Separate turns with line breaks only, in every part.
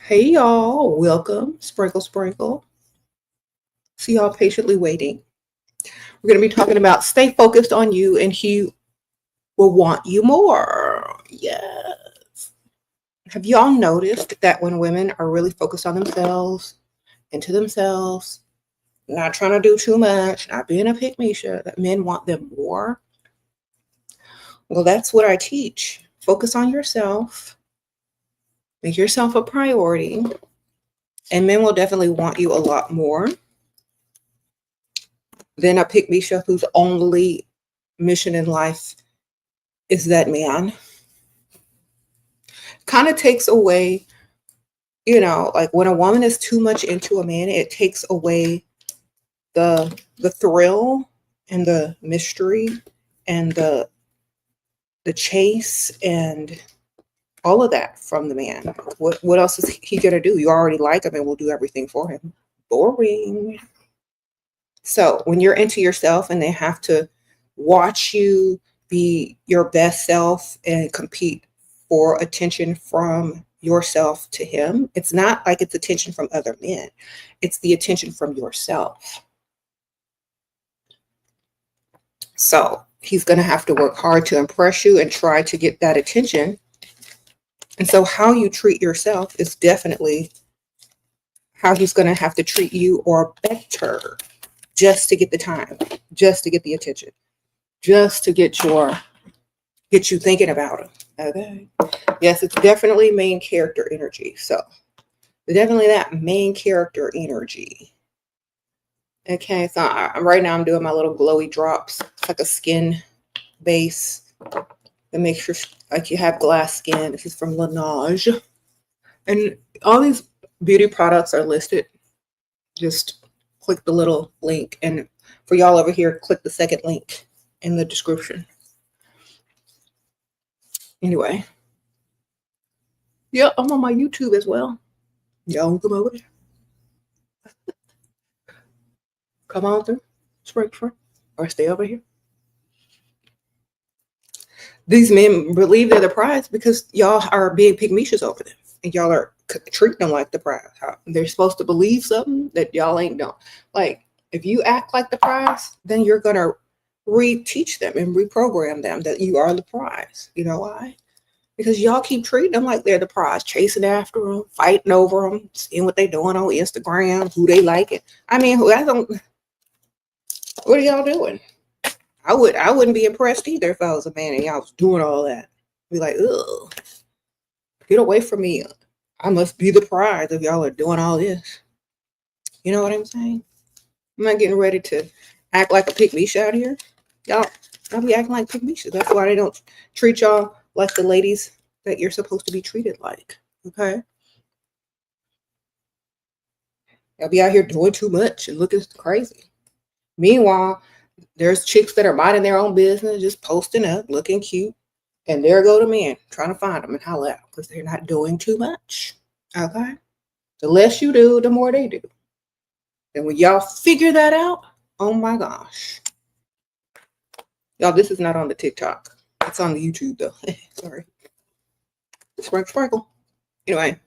Hey y'all, welcome. Sprinkle, sprinkle. See y'all patiently waiting. We're going to be talking about stay focused on you and he will want you more. Yes. Have y'all noticed that when women are really focused on themselves, into themselves, not trying to do too much, not being a pick me shit, that men want them more? Well, that's what I teach. Focus on yourself, make yourself a priority, and men will definitely want you a lot more than a pick me chef whose only mission in life is that man. Kind of takes away, like when a woman is too much into a man, it takes away the thrill and the mystery and the chase and all of that from the man. What else is he gonna do? You already like him and will do everything for him. Boring. So when you're into yourself and they have to watch you be your best self and compete for attention from yourself to him, it's not like it's attention from other men. It's the attention from yourself. So he's going to have to work hard to impress you and try to get that attention. And so how you treat yourself is definitely how he's going to have to treat you or better, just to get the time, just to get the attention, just to get you thinking about him. Okay. Yes, it's definitely main character energy. So definitely that main character energy. Okay, so right now I'm doing my little glowy drops. It's like a skin base that makes you like you have glass skin. This is from Laneige. And all these beauty products are listed. Just click the little link. And for y'all over here, click the second link in the description. Anyway. Yeah, I'm on my YouTube as well. Y'all come over there. Come on through. Spring. Or stay over here. These men believe they're the prize because y'all are being pygmishas over them. And y'all are treating them like the prize. They're supposed to believe something that y'all ain't done. Like, if you act like the prize, then you're going to reteach them and reprogram them that you are the prize. You know why? Because y'all keep treating them like they're the prize, chasing after them, fighting over them, seeing what they're doing on Instagram, who they like it. I mean, what are y'all doing? I wouldn't be impressed either if I was a man and y'all was doing all that. Be like, ugh, get away from me. I must be the prize if y'all are doing all this. You know what I'm saying? I'm not getting ready to act like a pick-me out here. I'll be acting like pick-me-shit. That's why they don't treat y'all like the ladies that you're supposed to be treated like. Okay? Y'all be out here doing too much and looking crazy. Meanwhile, there's chicks that are minding their own business, just posting up, looking cute. And there go the men trying to find them and holler out because they're not doing too much. Okay? The less you do, the more they do. And when y'all figure that out, oh my gosh. Y'all, this is not on the TikTok. It's on the YouTube though. Sorry. Sprinkle. Anyway.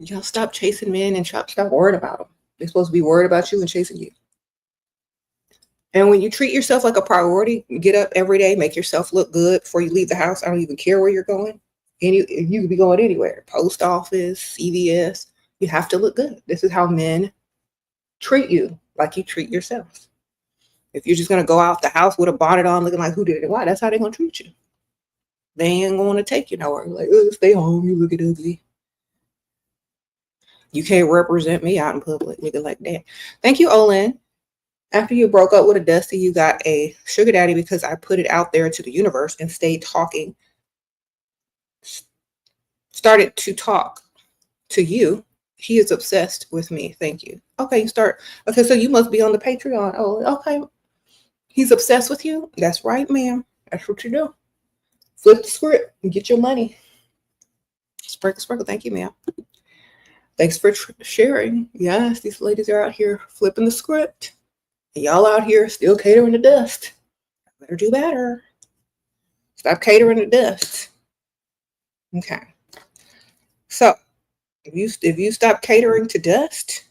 Y'all stop chasing men and stop worrying about them. They're supposed to be worried about you and chasing you. And when you treat yourself like a priority, get up every day, make yourself look good before you leave the house. I don't even care where you're going. You could be going anywhere. Post office, CVS. You have to look good. This is how men treat you, like you treat yourself. If you're just going to go out the house with a bonnet on looking like who did it, why? That's how they're going to treat you. They ain't going to take you nowhere. Like, oh, stay home. You looking ugly. You can't represent me out in public looking like that. Thank you, Olin. After you broke up with a Dusty, you got a sugar daddy because I put it out there to the universe and stayed talking. Started to talk to you. He is obsessed with me. Thank you. Okay, Okay, so you must be on the Patreon. Oh, okay. He's obsessed with you? That's right, ma'am. That's what you do. Flip the script and get your money. Sprinkle. Thank you, ma'am. Thanks for sharing. Yes, these ladies are out here flipping the script. And y'all out here still catering to dust. Better do better. Stop catering to dust. Okay. So if you stop catering to dust,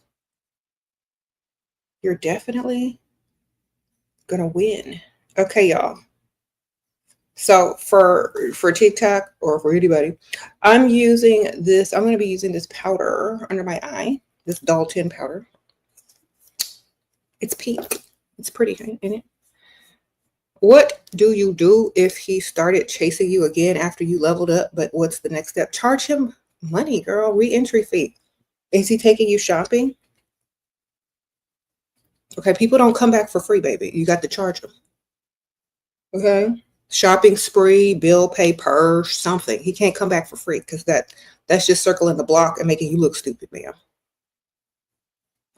you're definitely gonna win. Okay, y'all. So for TikTok or for anybody, I'm using this. I'm going to be using this powder under my eye. This Dalton powder. It's pink. It's pretty, isn't it? What do you do if he started chasing you again after you leveled up? But what's the next step? Charge him money, girl. Re-entry fee. Is he taking you shopping? Okay, people don't come back for free, baby. You got to charge them. Okay. Shopping spree, bill pay, purse, something. He can't come back for free because that's just circling the block and making you look stupid, ma'am.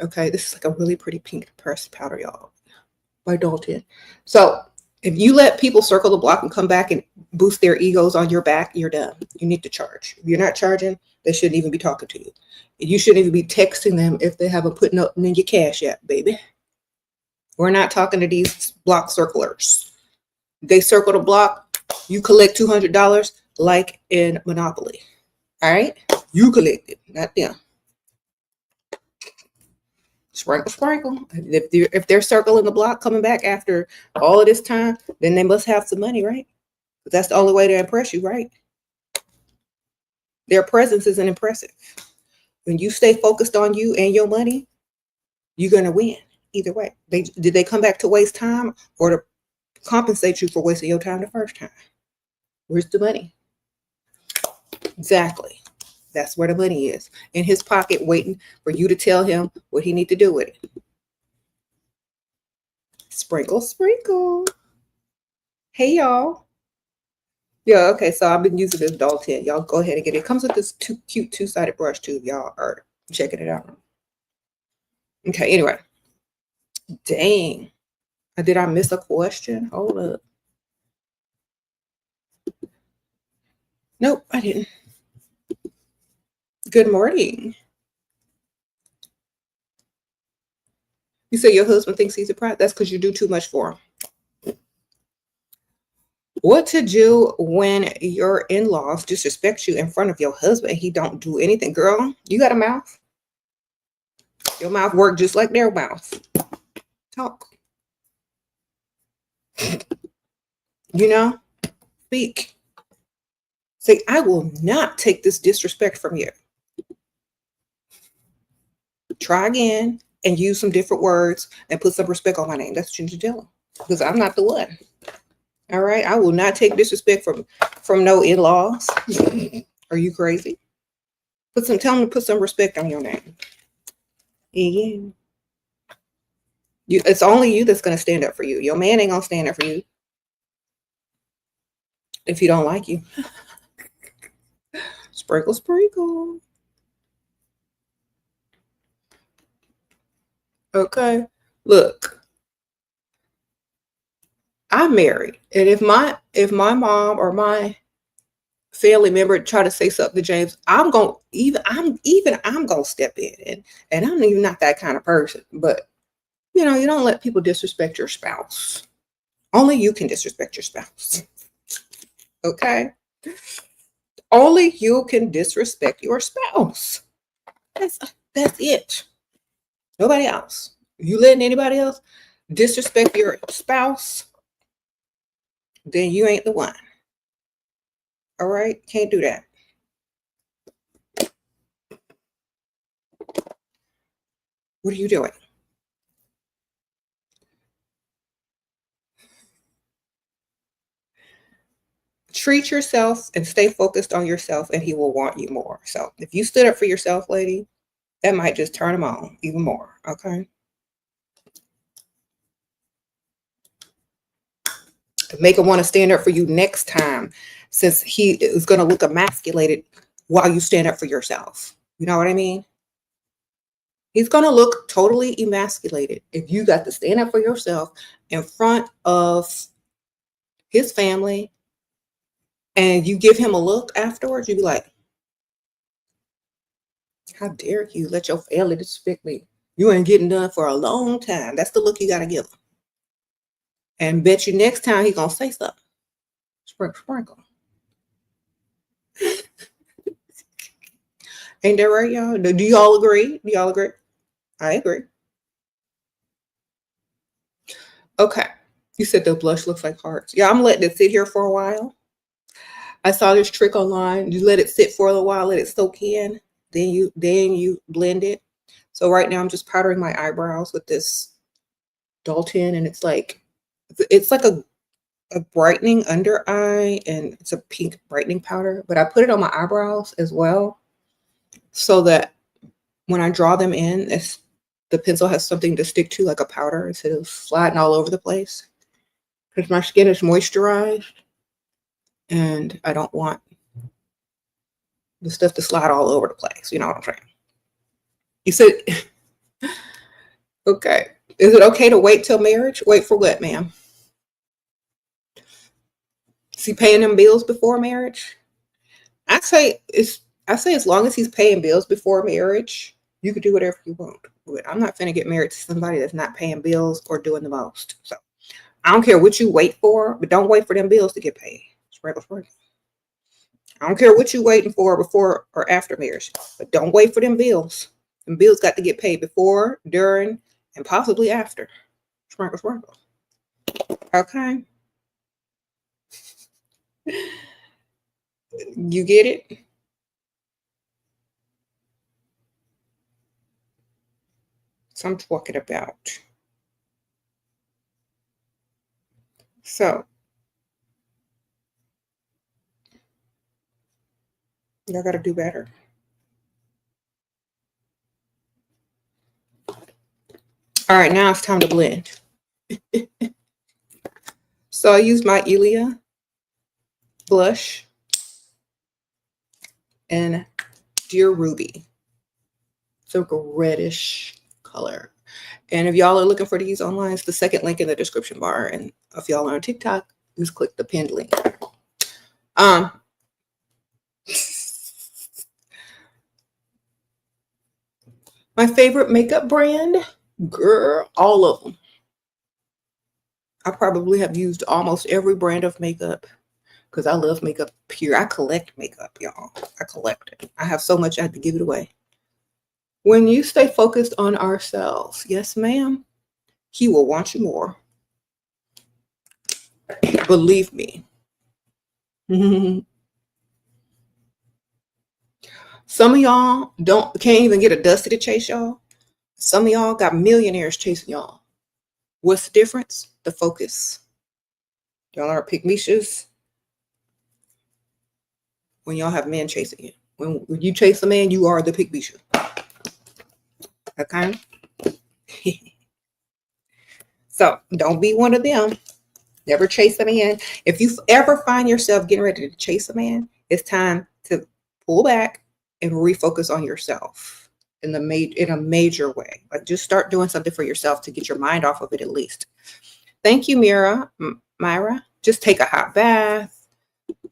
Okay, this is like a really pretty pink pressed powder, y'all, by Dalton. So if you let people circle the block and come back and boost their egos on your back, you're done. You need to charge. If you're not charging, they shouldn't even be talking to you. You shouldn't even be texting them if they haven't put nothing in your cash yet, baby. We're not talking to these block circlers. They circle the block, you collect $200 like in Monopoly. All right? You collect it, not them. Sprinkle, sprinkle. If they're circling the block coming back after all of this time, then they must have some money, right? That's the only way to impress you, right? Their presence isn't impressive. When you stay focused on you and your money, you're going to win either way. Did they come back to waste time or to compensate you for wasting your time the first time? Where's the money? Exactly. That's where the money is. In his pocket, waiting for you to tell him what he need to do with it. Sprinkle, sprinkle. Hey, y'all. Yeah, okay, so I've been using this Dalton. Y'all go ahead and get it. It comes with this cute two-sided brush, too. Y'all are checking it out. Okay, anyway. Dang. Did I miss a question? Hold up. Nope, I didn't. Good morning. You say your husband thinks he's a prize? That's because you do too much for him. What to do when your in-laws disrespect you in front of your husband and he don't do anything? Girl, you got a mouth. Your mouth works just like their mouth. Talk. You know? Speak. Say, I will not take this disrespect from you. Try again and use some different words and put some respect on my name. That's what you need to tell them. Because I'm not the one. All right? I will not take disrespect from no in-laws. Are you crazy? Tell them to put some respect on your name. Yeah. It's only you that's going to stand up for you. Your man ain't going to stand up for you if he don't like you. Sprinkle, sprinkle. Okay. Look, I'm married. And if my mom or my family member try to say something to James, I'm gonna step in. And I'm even not that kind of person. But you know, you don't let people disrespect your spouse. Only you can disrespect your spouse. Okay? Only you can disrespect your spouse. That's it. Nobody else. You letting anybody else disrespect your spouse, then you ain't the one. All right? Can't do that. What are you doing? Treat yourself and stay focused on yourself, and he will want you more. So if you stood up for yourself, lady, that might just turn him on even more. Okay? Make him want to stand up for you next time, since he is going to look emasculated while you stand up for yourself. You know what I mean? He's going to look totally emasculated if you got to stand up for yourself in front of his family and you give him a look afterwards. You'd be like, how dare you let your family disrespect me? You ain't getting done for a long time. That's the look you got to give him. And bet you next time he's going to say something. Sprinkle, sprinkle. Ain't that right, y'all? Do y'all agree? Do y'all agree? I agree. Okay. You said the blush looks like hearts. Yeah, I'm letting it sit here for a while. I saw this trick online. You let it sit for a little while, let it soak in. Then you blend it. So right now I'm just powdering my eyebrows with this Dalton, and it's like a brightening under eye, and it's a pink brightening powder. But I put it on my eyebrows as well, so that when I draw them in, the pencil has something to stick to, like a powder, instead of sliding all over the place. Because my skin is moisturized, and I don't want the stuff to slide all over the place. You know what I'm saying? You said, okay. Is it okay to wait till marriage? Wait for what, ma'am? Is he paying them bills before marriage? I say as long as he's paying bills before marriage, you can do whatever you want. But I'm not finna get married to somebody that's not paying bills or doing the most. So I don't care what you wait for, but don't wait for them bills to get paid. Sprinkle, sprinkle. I don't care what you waiting for before or after marriage, but don't wait for them bills. Them bills got to get paid before, during, and possibly after. Sprinkle, sprinkle. Okay. You get it? So I'm talking about. So y'all got to do better. All right, now it's time to blend. So I used my Ilia blush and Dear Ruby. It's like a reddish color. And if y'all are looking for these online, it's the second link in the description bar. And if y'all are on TikTok, just click the pinned link. My favorite makeup brand, girl, all of them. I probably have used almost every brand of makeup because I love makeup. Pure. I collect makeup, y'all. I collect it. I have so much I have to give it away. When you stay focused on ourselves, yes, ma'am, he will want you more. Believe me. Some of y'all can't even get a dusty to chase y'all. Some of y'all got millionaires chasing y'all. What's the difference? The focus. Y'all are pygmishas when y'all have men chasing you. When you chase a man, you are the pygmisha. Okay? So don't be one of them. Never chase a man. If you ever find yourself getting ready to chase a man, it's time to pull back and refocus on yourself in a major way. Like, just start doing something for yourself to get your mind off of it at least. Thank you, Myra. Just take a hot bath,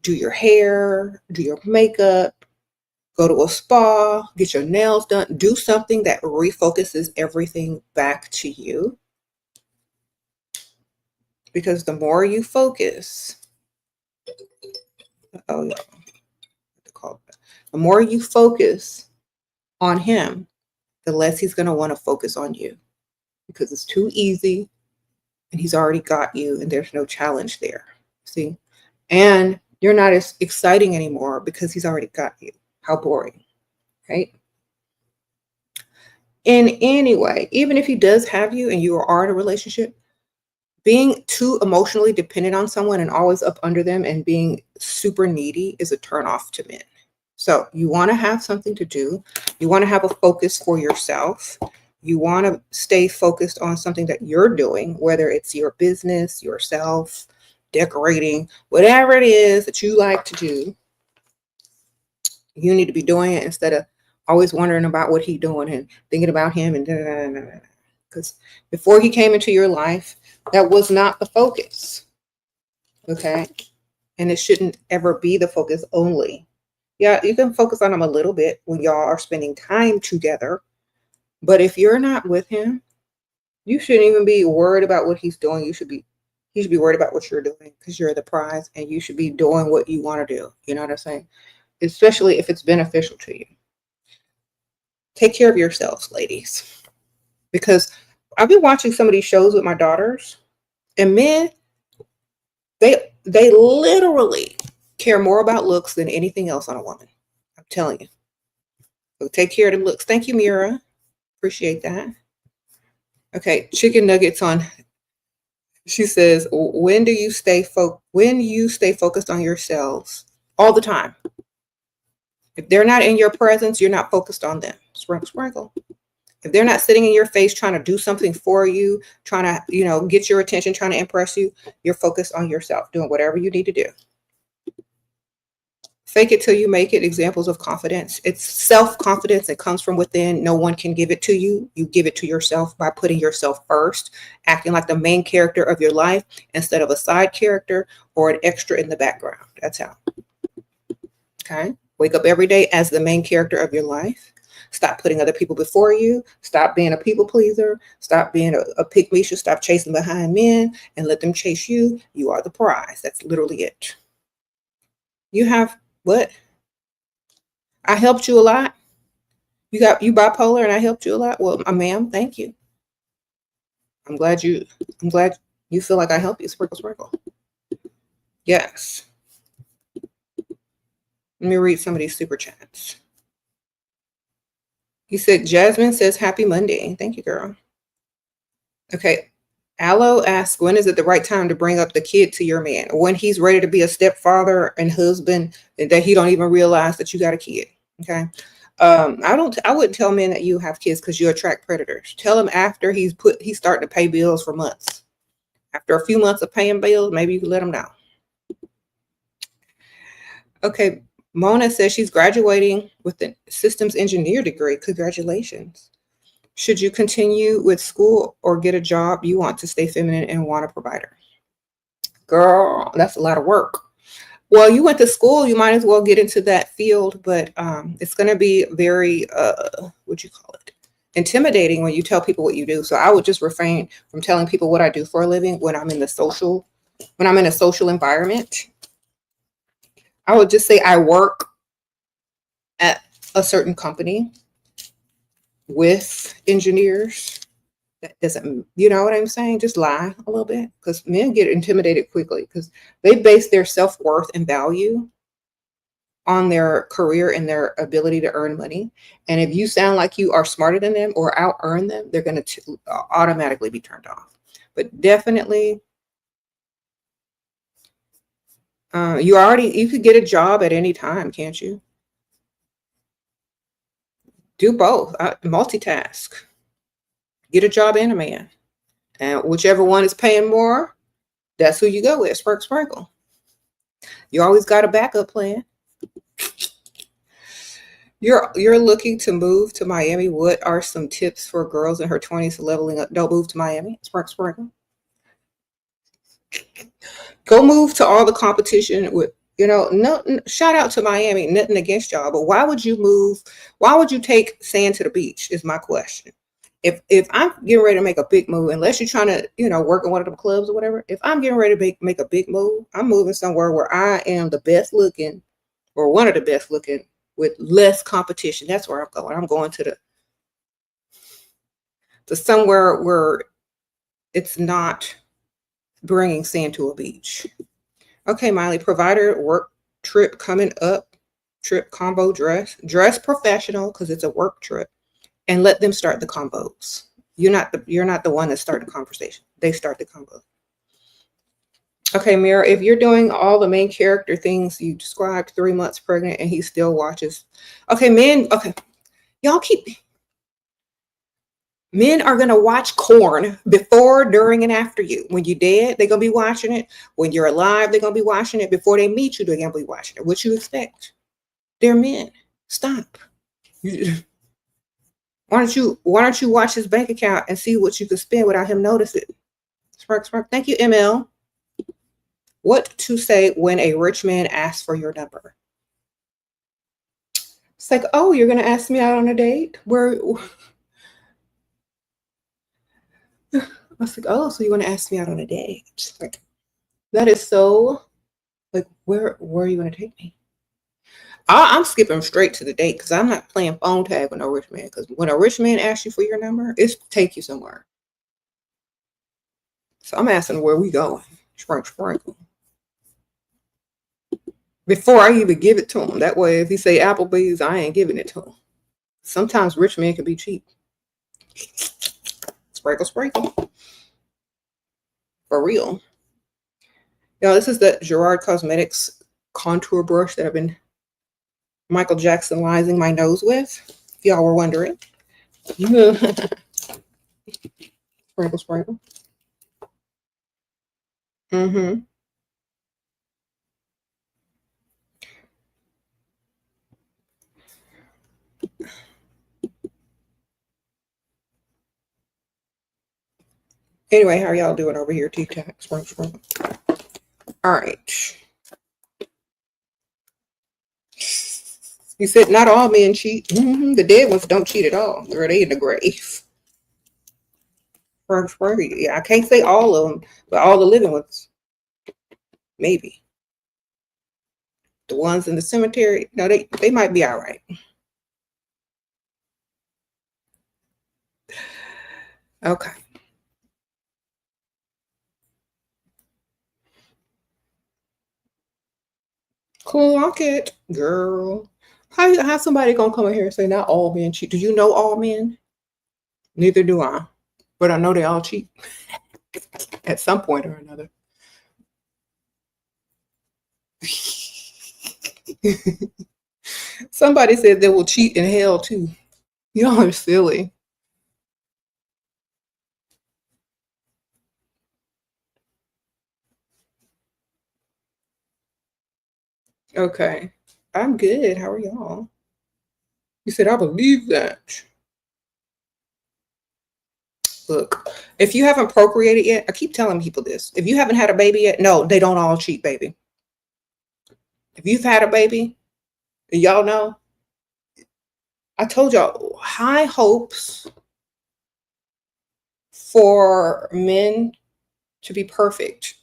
do your hair, do your makeup, go to a spa, get your nails done. Do something that refocuses everything back to you. Because the more you focus, the more you focus on him, the less he's going to want to focus on you, because it's too easy and he's already got you and there's no challenge there. See? And you're not as exciting anymore because he's already got you. How boring, right? And anyway, even if he does have you and you are in a relationship, being too emotionally dependent on someone and always up under them and being super needy is a turnoff to men. So you want to have something to do. You want to have a focus for yourself. You want to stay focused on something that you're doing, whether it's your business, yourself, decorating, whatever it is that you like to do. You need to be doing it instead of always wondering about what he's doing and thinking about him and because before he came into your life, that was not the focus. Okay. And it shouldn't ever be the focus only. Yeah, you can focus on him a little bit when y'all are spending time together. But if you're not with him, you shouldn't even be worried about what he's doing. He You should be worried about what you're doing because you're the prize and you should be doing what you want to do. You know what I'm saying? Especially if it's beneficial to you. Take care of yourselves, ladies. Because I've been watching some of these shows with my daughters, and men, they literally care more about looks than anything else on a woman. I'm telling you. So take care of the looks. Thank you, Mira. Appreciate that. Okay, chicken nuggets on. She says, when you stay focused on yourselves all the time. If they're not in your presence, you're not focused on them. Sprinkle, sprinkle. If they're not sitting in your face trying to do something for you, trying to, get your attention, trying to impress you, you're focused on yourself, doing whatever you need to do. Fake it till you make it. Examples of confidence. It's self-confidence. It comes from within. No one can give it to you. You give it to yourself by putting yourself first, acting like the main character of your life instead of a side character or an extra in the background. That's how. Okay. Wake up every day as the main character of your life. Stop putting other people before you. Stop being a people pleaser. Stop being a pick-me-shoe. Stop chasing behind men and let them chase you. You are the prize. That's literally it. You have what? I helped you a lot. You bipolar and I helped you a lot. Well, ma'am, thank you. I'm glad you feel like I helped you. Sprinkle, sprinkle. Yes. Let me read some of these super chats. He said, Jasmine says, happy Monday. Thank you, girl. Okay. Aloe asks, when is it the right time to bring up the kid to your man? When he's ready to be a stepfather and husband, and that he don't even realize that you got a kid. Okay. I wouldn't tell men that you have kids because you attract predators. Tell him after he's starting to pay bills for months. After a few months of paying bills, maybe you can let him know. Okay. Mona says she's graduating with a systems engineer degree. Congratulations. Should you continue with school or get a job? You want to stay feminine and want a provider. Girl, that's a lot of work. Well, you went to school, you might as well get into that field, but it's going to be very, intimidating when you tell people what you do. So I would just refrain from telling people what I do for a living when I'm in a social environment. I would just say I work at a certain company with engineers. That doesn't, you know what I'm saying? Just lie a little bit, because men get intimidated quickly because they base their self-worth and value on their career and their ability to earn money. And if you sound like you are smarter than them or out earn them, they're going to automatically be turned off. But definitely, you could get a job at any time, can't you? Do both. Multitask. Get a job and a man. And whichever one is paying more, that's who you go with. Sprinkle. You always got a backup plan. You're looking to move to Miami. What are some tips for girls in her 20s leveling up? Don't move to Miami. Sprinkle. Go move to all the competition with, no, shout out to Miami. Nothing against y'all, but why would you move? Why would you take sand to the beach is my question. If I'm getting ready to make a big move, unless you're trying to, work in one of them clubs or whatever, if I'm getting ready to make a big move, I'm moving somewhere where I am the best looking or one of the best looking with less competition. That's where I'm going. I'm going to somewhere where it's not bringing sand to a beach. Okay, Miley, provider work trip coming up. Trip combo dress professional because it's a work trip. And let them start the combos. You're not the one that start the conversation. They start the combo. Okay, Mira, if you're doing all the main character things you described, 3 months pregnant, and he still watches. Okay, men. Okay, men are gonna watch corn before, during, and after you. When you're dead, they're gonna be watching it. When you're alive, they're gonna be watching it. Before they meet you, they're gonna be watching it. What you expect? They're men. Stop. Why don't you watch his bank account and see what you can spend without him noticing? Spark. Thank you, ML. What to say when a rich man asks for your number? It's like, oh, you're gonna ask me out on a date? I was like, oh, so you want to ask me out on a date? Like, That is so, like, where are you going to take me? I'm skipping straight to the date because I'm not playing phone tag with no rich man. Because when a rich man asks you for your number, it's to take you somewhere. So I'm asking where we going. Sprinkle. Before I even give it to him. That way, if he say Applebee's, I ain't giving it to him. Sometimes rich men can be cheap. Sprinkle. For real. This is the Gerard Cosmetics contour brush that I've been Michael Jackson-izing my nose with, if y'all were wondering. Sprinkle. Mm-hmm. Anyway, how are y'all doing over here? TikTok, sprinkle. All right. You said not all men cheat. Mm-hmm. The dead ones don't cheat at all. Or they in the grave. Yeah, I can't say all of them, but all the living ones, maybe. The ones in the cemetery, no, they might be all right. Okay. Clock it, girl. How somebody gonna come in here and say not all men cheat? Do you know all men? Neither do I. But I know they all cheat at some point or another. Somebody said they will cheat in hell too. Y'all are silly. Okay. I'm good. How are y'all? You said, I believe that. Look, if you haven't procreated yet, I keep telling people this. If you haven't had a baby yet, no, they don't all cheat, baby. If you've had a baby, y'all know, I told y'all, high hopes for men to be perfect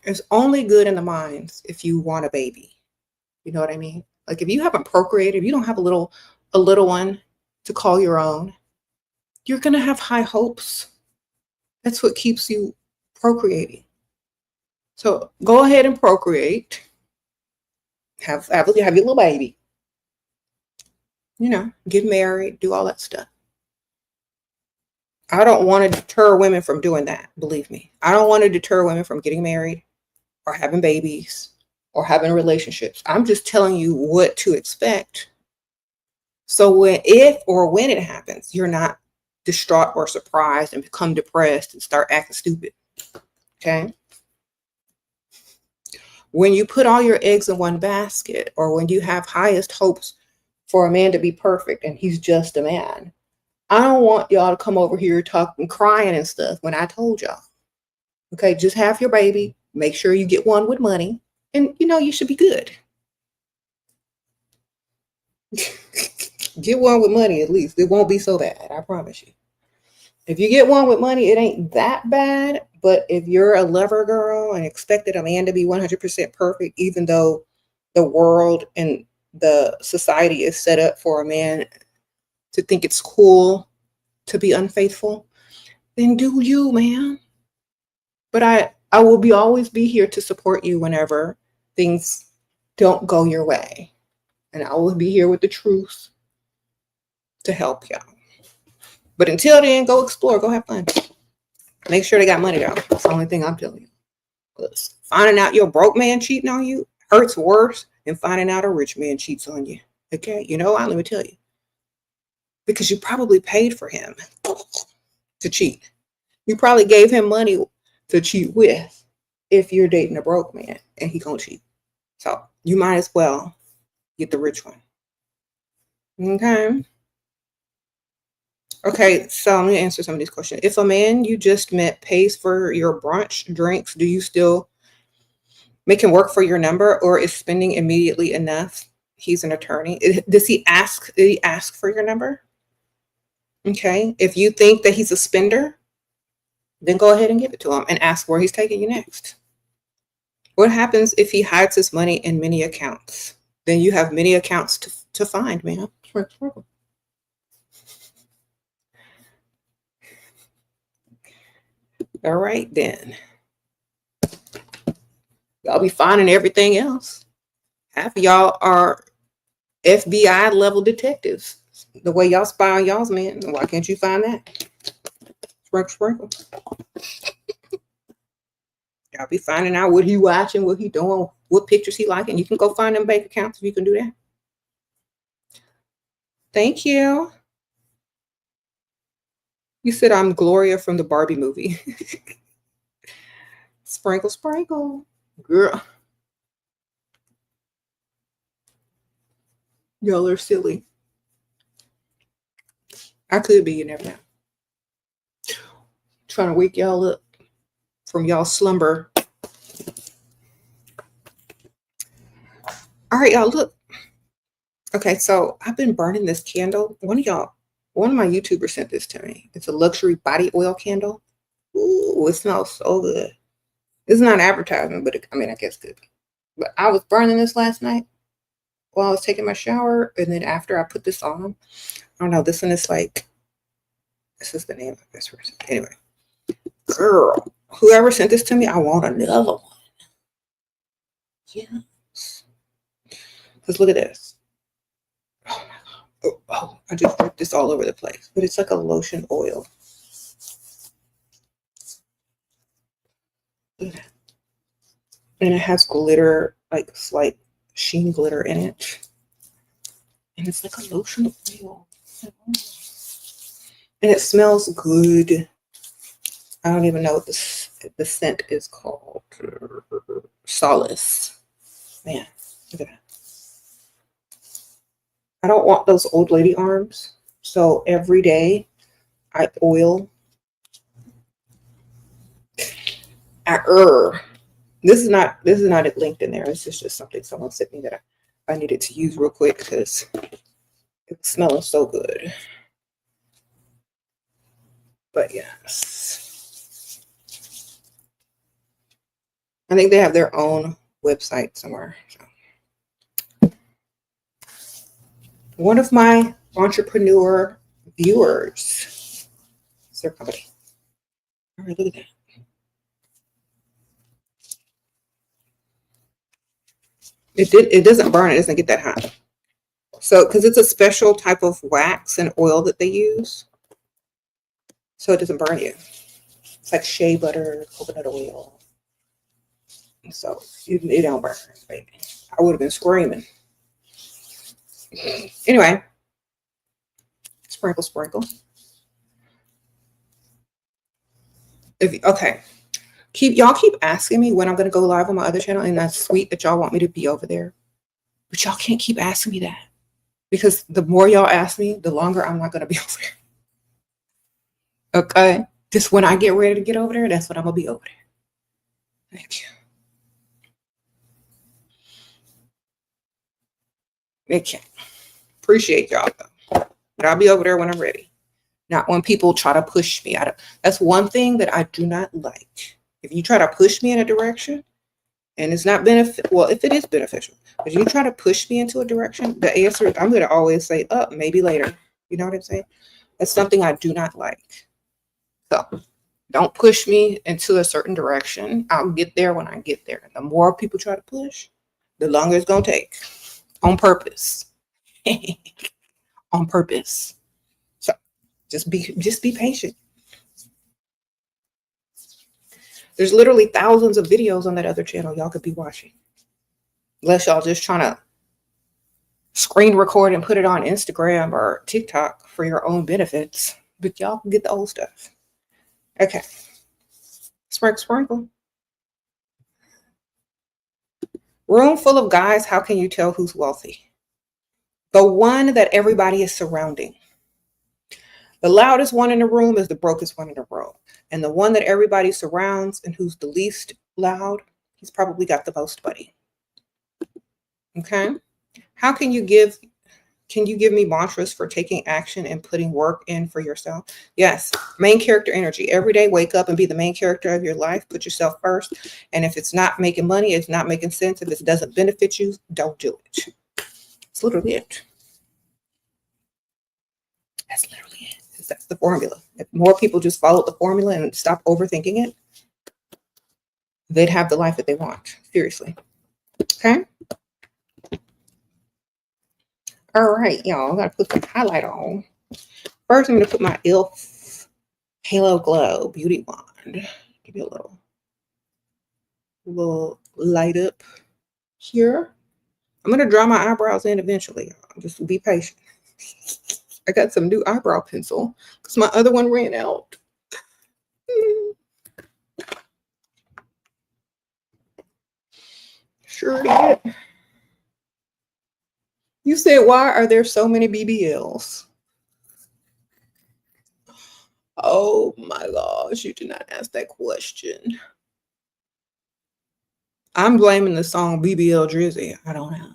is only good in the minds if you want a baby. You know what I mean? Like if you haven't procreated, if you don't have a little one to call your own, you're gonna have high hopes. That's what keeps you procreating. So go ahead and procreate. Have your little baby. Get married, do all that stuff. I don't want to deter women from doing that. Believe me, I don't want to deter women from getting married or having babies or having relationships. I'm just telling you what to expect. So if or when it happens, you're not distraught or surprised and become depressed and start acting stupid. Okay. When you put all your eggs in one basket, or when you have highest hopes for a man to be perfect and he's just a man, I don't want y'all to come over here talking, crying and stuff when I told y'all. Okay, just have your baby. Make sure you get one with money, and you should be good. Get one with money at least. It won't be so bad, I promise you. If you get one with money, it ain't that bad. But if you're a lover girl and expected a man to be 100% perfect, even though the world and the society is set up for a man to think it's cool to be unfaithful, then do you, man. But I will always be here to support you whenever things don't go your way. And I will be here with the truth to help y'all. But until then, go explore, go have fun. Make sure they got money though. That's the only thing I'm telling you. Because finding out your broke man cheating on you hurts worse than finding out a rich man cheats on you. Okay? Let me tell you. Because you probably paid for him to cheat. You probably gave him money to cheat with if you're dating a broke man and he gonna cheat. So you might as well get the rich one. Okay, so I'm gonna answer some of these questions. If a man you just met pays for your brunch drinks, do you still make him work for your number, or is spending immediately enough? He's an attorney. Did he ask for your number? Okay. If you think that he's a spender, then go ahead and give it to him and ask where he's taking you next. What happens if he hides his money in many accounts? Then you have many accounts to find, man. All right, then. Y'all be finding everything else. Half of y'all are FBI level detectives. The way y'all spy on y'all's man. Why can't you find that? Sprinkle. Y'all be finding out what he watching, what he doing, what pictures he liking. You can go find them bank accounts if you can do that. Thank you. You said I'm Gloria from the Barbie movie. Sprinkle. Girl. Y'all are silly. I could be, you never know. Trying to wake y'all up from y'all slumber. All right, y'all, look. Okay, so I've been burning this candle. One of my YouTubers sent this to me. It's a luxury body oil candle. Ooh, it smells so good. It's not advertising, but I guess good. But I was burning this last night while I was taking my shower, and then after I put this on, I don't know, this one is like, this is the name of this person. Anyway, girl, whoever sent this to me, I want another one. Yes. Because look at this. Oh my God. Oh, I just dripped this all over the place. But it's like a lotion oil. Look at that. And it has glitter, like slight sheen glitter in it. And it's like a lotion oil. And it smells good. I don't even know what the scent is called. Solace. Man, look at that. I don't want those old lady arms. So every day I oil. This is not it linked in there. This is just something someone sent me that I needed to use real quick because it's smelling so good. But yes. I think they have their own website somewhere. So. One of my entrepreneur viewers. It's their company. All right, look at that. It doesn't burn. It doesn't get that hot. So, because it's a special type of wax and oil that they use. So it doesn't burn you. It's like shea butter, coconut oil. So it don't burn, baby. I would have been screaming. Anyway. Sprinkle. Okay. Y'all keep asking me when I'm gonna go live on my other channel, and that's sweet that y'all want me to be over there. But y'all can't keep asking me that. Because the more y'all ask me, the longer I'm not gonna be over there. Okay. Just when I get ready to get over there, that's when I'm gonna be over there. Thank you. Okay. Appreciate y'all though. But I'll be over there when I'm ready. Not when people try to push me. That's one thing that I do not like. If you try to push me in a direction and it's not well, if it is beneficial, but you try to push me into a direction, the answer, I'm going to always say, maybe later. You know what I'm saying? That's something I do not like. So don't push me into a certain direction. I'll get there when I get there. The more people try to push, the longer it's going to take. On purpose. On purpose. So just be patient. There's literally thousands of videos on that other channel y'all could be watching. Unless y'all just trying to screen record and put it on Instagram or TikTok for your own benefits. But y'all can get the old stuff. Okay. Sprinkle. Room full of guys, how can you tell who's wealthy? The one that everybody is surrounding. The loudest one in the room is the brokest one in the room. And the one that everybody surrounds and who's the least loud, he's probably got the most money. Okay? How can you give Can you give me mantras for taking action and putting work in for yourself? Yes. Main character energy. Every day, wake up and be the main character of your life. Put yourself first. And if it's not making money, it's not making sense, if it doesn't benefit you, don't do it. It's literally it. That's literally it. That's the formula. If more people just followed the formula and stop overthinking it, they'd have the life that they want. Seriously. Okay. All right, y'all. I gotta put some highlight on. First, I'm gonna put my e.l.f. Halo Glow Beauty Wand. Give you a little light up here. I'm gonna draw my eyebrows in eventually. Just be patient. I got some new eyebrow pencil because my other one ran out. Sure did. You said, why are there so many BBLs? Oh my gosh, you did not ask that question. I'm blaming the song BBL Drizzy. I don't know.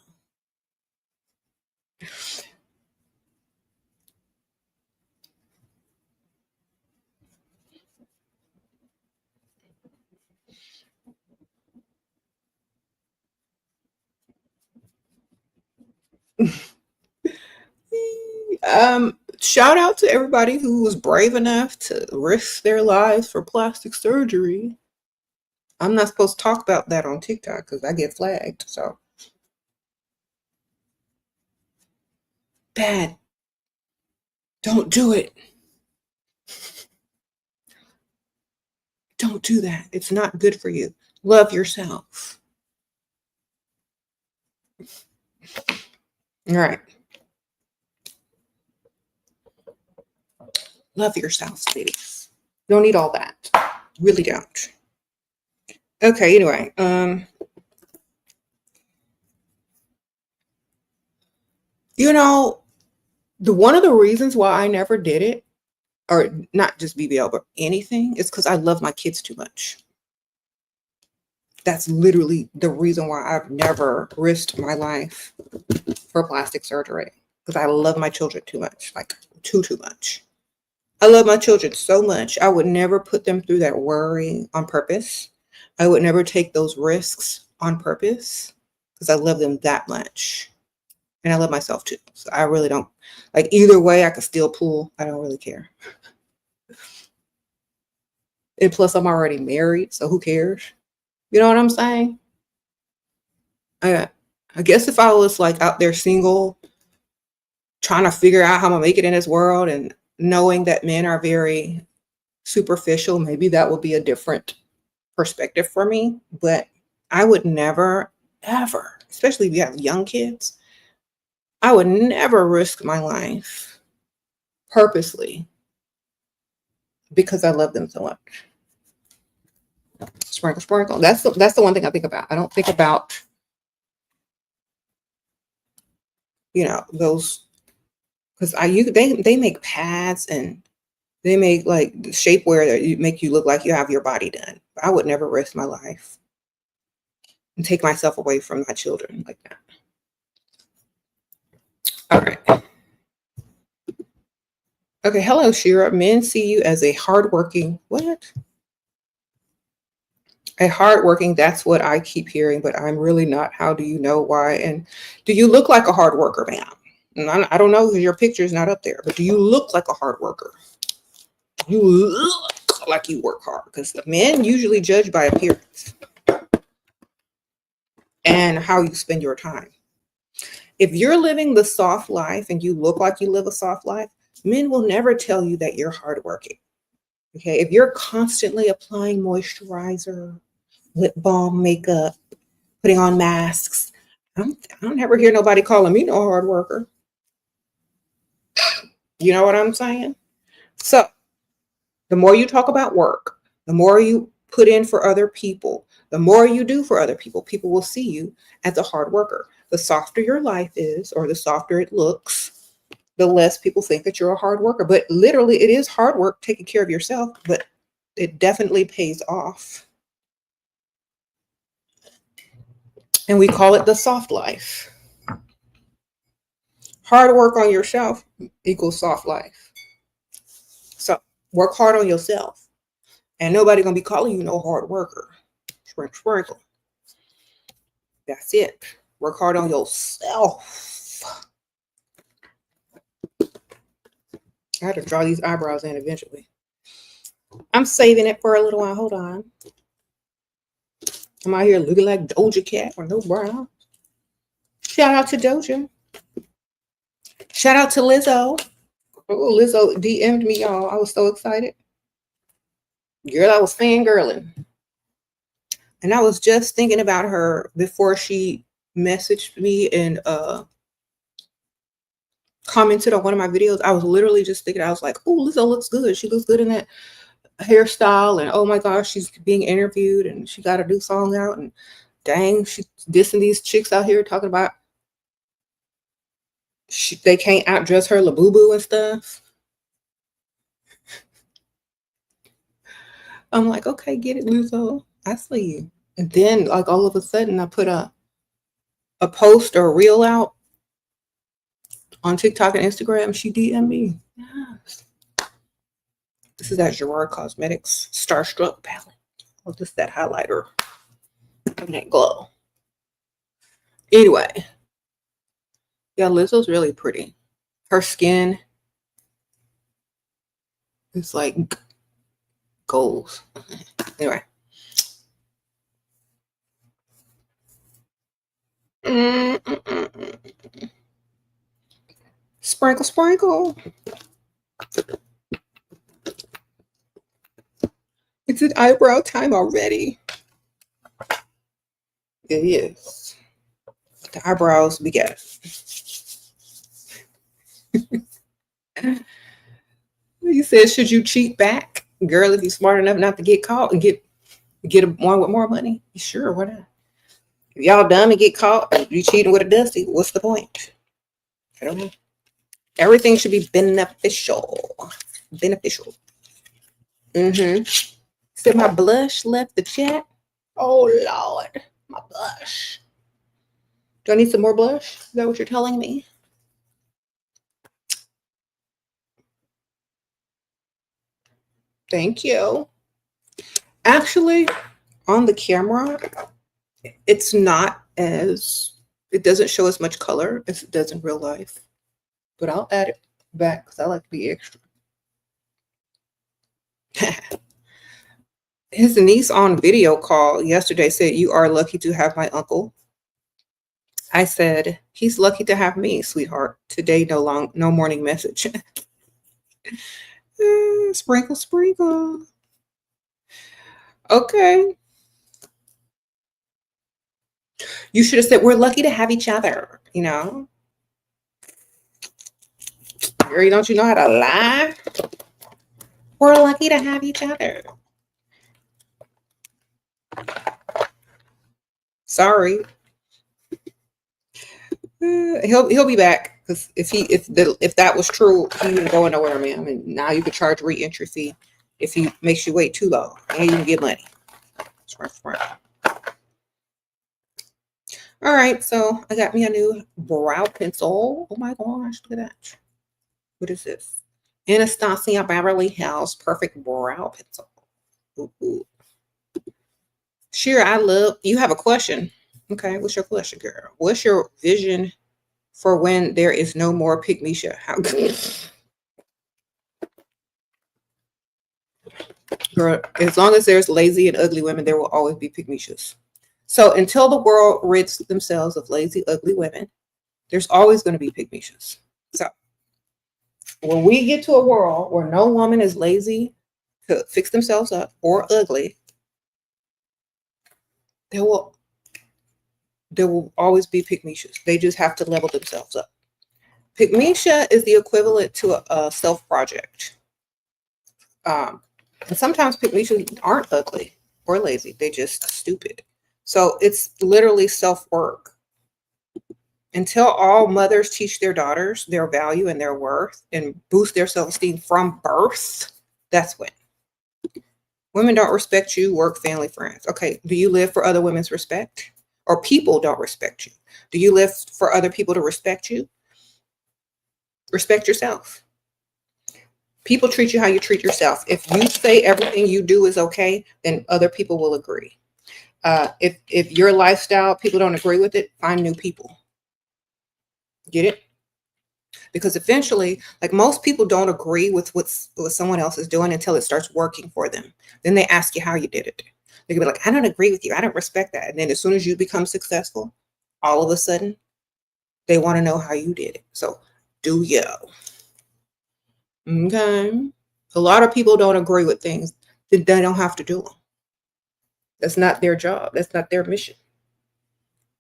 Shout out to everybody who was brave enough to risk their lives for plastic surgery. I'm not supposed to talk about that on TikTok because I get flagged. So bad. Don't do it. Don't do that. It's not good for you. Love yourself. All right. Love yourself, ladies. Don't need all that. Really don't. Okay, anyway. You know, one of the reasons why I never did it, or not just BBL, but anything, is because I love my kids too much. That's literally the reason why I've never risked my life for plastic surgery, because I love my children too much, like too much. I love my children so much. I would never put them through that worry on purpose. I would never take those risks on purpose because I love them that much. And I love myself too. So I really don't, like, either way, I could still pull. I don't really care. And plus, I'm already married, so who cares? You know what I'm saying? I guess if I was like out there single, trying to figure out how I'm gonna make it in this world and knowing that men are very superficial, maybe that would be a different perspective for me. But I would never, ever, especially if you have young kids, I would never risk my life purposely because I love them so much. Sprinkle, sprinkle. That's the one thing I think about. I don't think about, you know, those, because they make pads and they make like shapewear that make you look like you have your body done. I would never risk my life and take myself away from my children like that. All right. Okay. Hello, Shira. Men see you as a hardworking, what? A hardworking, that's what I keep hearing, but I'm really not. How do you know why? And do you look like a hard worker, ma'am? And I don't know because your picture is not up there, but do you look like a hard worker? You look like you work hard, because the men usually judge by appearance and how you spend your time. If you're living the soft life and you look like you live a soft life, men will never tell you that you're hardworking. Okay. If you're constantly applying moisturizer, lip balm, makeup, putting on masks, I don't ever hear nobody calling me no hard worker. You know what I'm saying? So the more you talk about work, the more you put in for other people, the more you do for other people, people will see you as a hard worker. The softer your life is, or the softer it looks, the less people think that you're a hard worker. But literally, it is hard work taking care of yourself, but it definitely pays off. And we call it the soft life. Hard work on yourself equals soft life. So work hard on yourself. And nobody gonna be calling you no hard worker. Sprinkle, sprinkle. That's it. Work hard on yourself. I had to draw these eyebrows in eventually. I'm saving it for a little while. Hold on. I'm out here looking like Doja Cat or no brown. Shout out to Doja. Shout out to Lizzo. Oh, Lizzo DM'd me, y'all. I was so excited. Girl, I was fangirling. And I was just thinking about her before she messaged me and commented on one of my videos. I was literally just thinking, I was like, oh, Lizzo looks good. She looks good in that hairstyle. And oh my gosh, she's being interviewed and she got a new song out. And dang, she's dissing these chicks out here talking about they can't outdress her Labubu and stuff. I'm like, okay, get it, Lizzo. I see you. And then, like, all of a sudden, I put a post or a reel out on TikTok and Instagram. She DM'd me. Yes. This is that Gerard Cosmetics Starstruck palette. Oh, just that highlighter and that glow. Anyway, yeah, Lizzo's really pretty. Her skin is like gold. Anyway. Sprinkle, sprinkle. It's an eyebrow time already. It is. The eyebrows begin. He said, should you cheat back? Girl, if you're smart enough not to get caught and get one with more money, sure, why not? If y'all dumb and get caught, you cheating with a dusty, what's the point? I don't know. Everything should be beneficial. Beneficial. Said my blush left the chat. Oh, Lord. My blush. Do I need some more blush? Is that what you're telling me? Thank you. Actually, on the camera, it's not as, it doesn't show as much color as it does in real life. But I'll add it back because I like to be extra. His niece on video call yesterday said, you are lucky to have my uncle. I said, he's lucky to have me, sweetheart. Today, no morning message. Sprinkle, sprinkle. Okay. You should have said, we're lucky to have each other, you know? Girl, don't you know how to lie? We're lucky to have each other. Sorry. He'll be back because if that was true, he wouldn't go nowhere, man. I mean, now you could charge re-entry fee if he makes you wait too long, and you can get money. Smart. All right, so I got me a new brow pencil. Oh my gosh, look at that. What is this? Anastasia Beverly Hills Perfect Brow Pencil. Ooh. Sure, you have a question. Okay, what's your question, girl? What's your vision for when there is no more Pygmisha? How good? Girl, as long as there's lazy and ugly women, there will always be Pygmishas. So until the world rids themselves of lazy, ugly women, there's always going to be Pygmishas. So when we get to a world where no woman is lazy to fix themselves up or ugly, there will always be Pygmishas. They just have to level themselves up. Pygmisha is the equivalent to a self project. And sometimes Pygmishas aren't ugly or lazy. They're just stupid. So it's literally self-work. Until all mothers teach their daughters their value and their worth and boost their self-esteem from birth, that's when. Women don't respect you, work, family, friends. Okay, do you live for other women's respect? Or people don't respect you? Do you live for other people to respect you? Respect yourself. People treat you how you treat yourself. If you say everything you do is okay, then other people will agree. If your lifestyle, people don't agree with it, find new people. Get it? Because eventually, like, most people don't agree with what someone else is doing until it starts working for them. Then they ask you how you did it. They can be like, I don't agree with you. I don't respect that. And then as soon as you become successful, all of a sudden, they want to know how you did it. So do you? Okay. A lot of people don't agree with things that they don't have to do them. That's not their job. That's not their mission.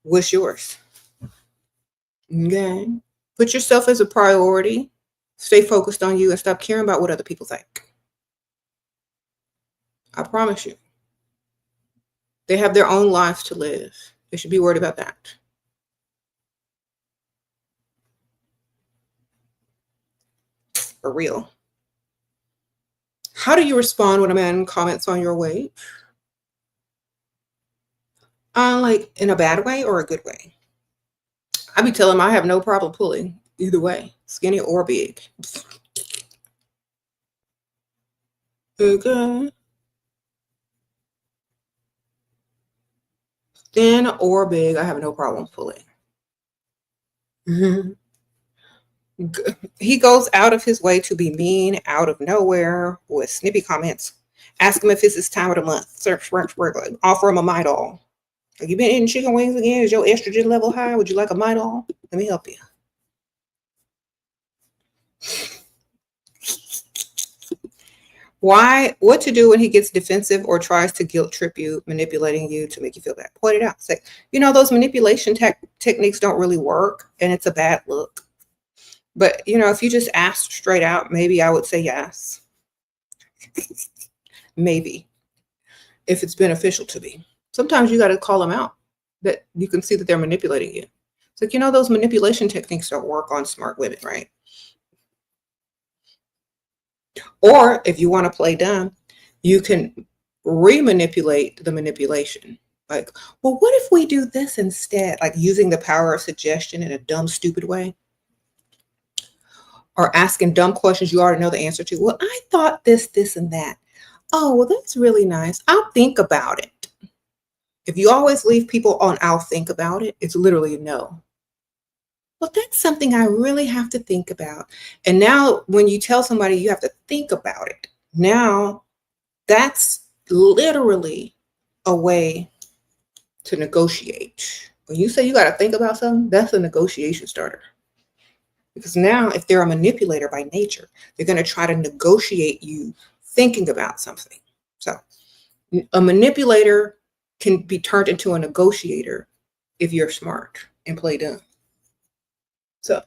What's yours? Okay. Put yourself as a priority. Stay focused on you and stop caring about what other people think. I promise you. They have their own lives to live. They should be worried about that. For real. How do you respond when a man comments on your weight? Like in a bad way or a good way? I be telling him I have no problem pulling either way, skinny or big. Okay. Thin or big, I have no problem pulling. Mhm. He goes out of his way to be mean out of nowhere with snippy comments. Ask him if it's his time of the month. Offer him a Midol. Have you been eating chicken wings again? Is your estrogen level high? Would you like a Midol? Let me help you. What to do when he gets defensive or tries to guilt trip you, manipulating you to make you feel bad? Point it out. Say, those manipulation techniques don't really work, and it's a bad look. But, if you just ask straight out, maybe I would say yes. Maybe. If it's beneficial to me. Sometimes you got to call them out, that you can see that they're manipulating you. It's like, those manipulation techniques don't work on smart women, right? Or if you want to play dumb, you can re-manipulate the manipulation. Like, well, what if we do this instead? Like using the power of suggestion in a dumb, stupid way. Or asking dumb questions you already know the answer to. Well, I thought this, and that. Oh, well, that's really nice. I'll think about it. If you always leave people on I'll think about it, it's literally no. Well, that's something I really have to think about. And now when you tell somebody you have to think about it, now that's literally a way to negotiate. When you say you got to think about something, that's a negotiation starter. Because now if they're a manipulator by nature, they're going to try to negotiate you thinking about something. So a manipulator can be turned into a negotiator if you're smart and play dumb. So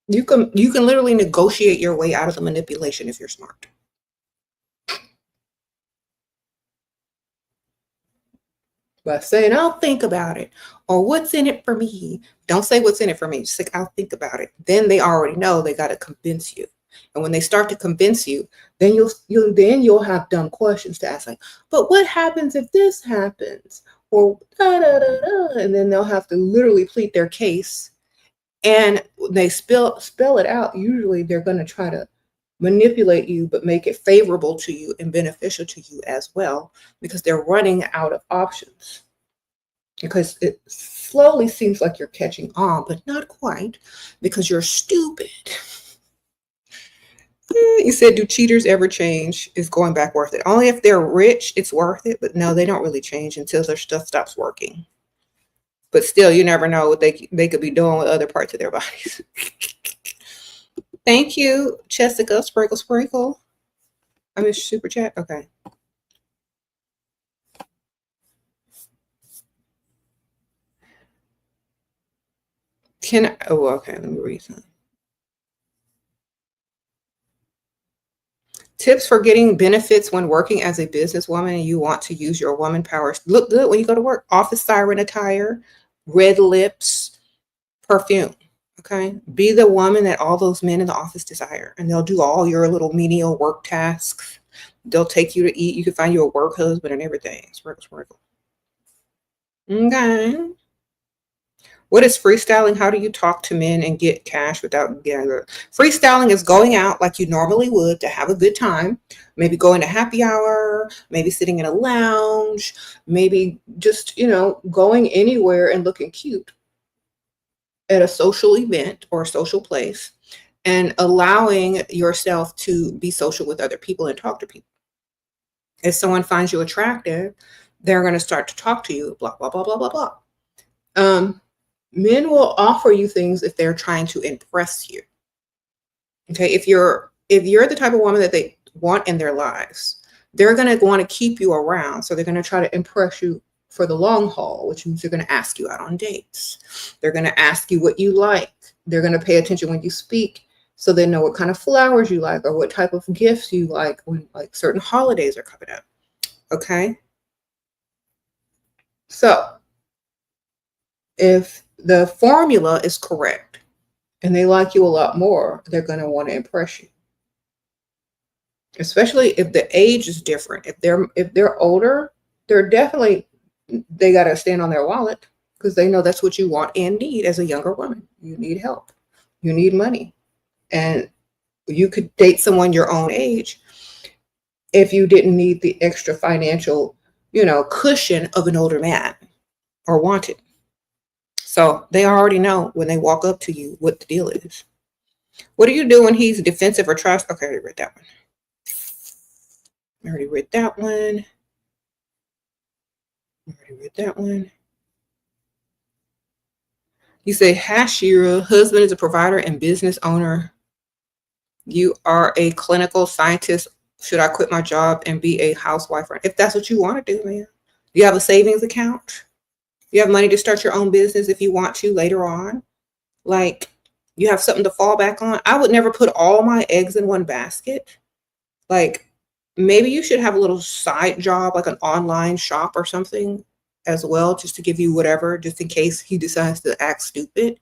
you can literally negotiate your way out of the manipulation if you're smart. By saying, I'll think about it, or what's in it for me. Don't say what's in it for me. Just like, I'll think about it. Then they already know they got to convince you. And when they start to convince you, then you'll have dumb questions to ask, like, but what happens if this happens? Or da, da, da, da. And then they'll have to literally plead their case. And when they spell it out, usually they're going to try to manipulate you, but make it favorable to you and beneficial to you as well, because they're running out of options. Because it slowly seems like you're catching on, but not quite, because you're stupid. You said, do cheaters ever change? Is going back worth it? Only if they're rich, it's worth it. But no, they don't really change until their stuff stops working. But still, you never know what they could be doing with other parts of their bodies. Thank you, Jessica. Sprinkle. I miss super chat. Okay. Okay, let me read some. Tips for getting benefits when working as a businesswoman and you want to use your woman power. Look good when you go to work. Office siren attire, red lips, perfume. Okay. Be the woman that all those men in the office desire. And they'll do all your little menial work tasks. They'll take you to eat. You can find you a work husband and everything. Sprinkle. Okay. What is freestyling? How do you talk to men and get cash without getting it? Freestyling is going out like you normally would to have a good time. Maybe going to happy hour, maybe sitting in a lounge, maybe just, going anywhere and looking cute at a social event or a social place, and allowing yourself to be social with other people and talk to people. If someone finds you attractive, they're going to start to talk to you, blah, blah, blah, blah, blah, blah. Men will offer you things if they're trying to impress you. Okay. If you're the type of woman that they want in their lives, they're going to want to keep you around. So they're going to try to impress you for the long haul, which means they're going to ask you out on dates. They're going to ask you what you like. They're going to pay attention when you speak, so they know what kind of flowers you like or what type of gifts you like when like certain holidays are coming up. Okay. So if the formula is correct and they like you a lot more, they're going to want to impress you. Especially if the age is different. If they're older, they got to stand on their wallet, because they know that's what you want and need as a younger woman. You need help. You need money. And you could date someone your own age if you didn't need the extra financial, cushion of an older man or want it. So they already know when they walk up to you what the deal is. What do you do when he's defensive or tries? Okay, I already read that one. You say, Shira, husband is a provider and business owner. You are a clinical scientist. Should I quit my job and be a housewife? If that's what you want to do, man. You have a savings account. You have money to start your own business if you want to later on. Like, you have something to fall back on. I would never put all my eggs in one basket. Like, maybe you should have a little side job, like an online shop or something as well, just to give you whatever, just in case he decides to act stupid.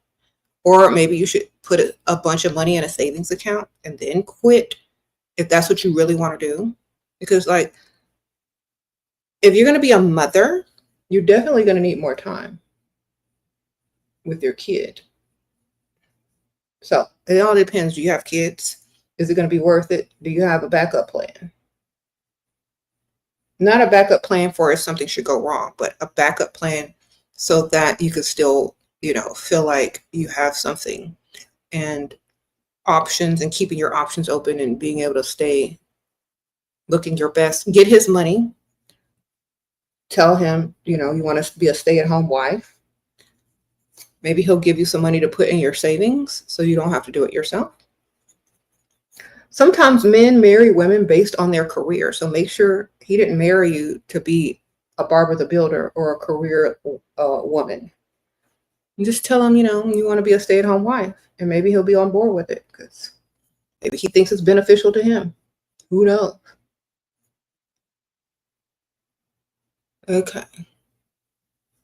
Or maybe you should put a bunch of money in a savings account and then quit if that's what you really want to do. Because, like, if you're going to be a mother, you're definitely going to need more time with your kid. So it all depends. Do you have kids? Is it going to be worth it? Do you have a backup plan? Not a backup plan for if something should go wrong, but a backup plan so that you could still, feel like you have something and options, and keeping your options open and being able to stay looking your best. Get his money. Tell him, you want to be a stay-at-home wife. Maybe he'll give you some money to put in your savings so you don't have to do it yourself. Sometimes men marry women based on their career. So make sure he didn't marry you to be a Barber the Builder or a career woman. You just tell him, you want to be a stay-at-home wife, and maybe he'll be on board with it because maybe he thinks it's beneficial to him. Who knows? Okay.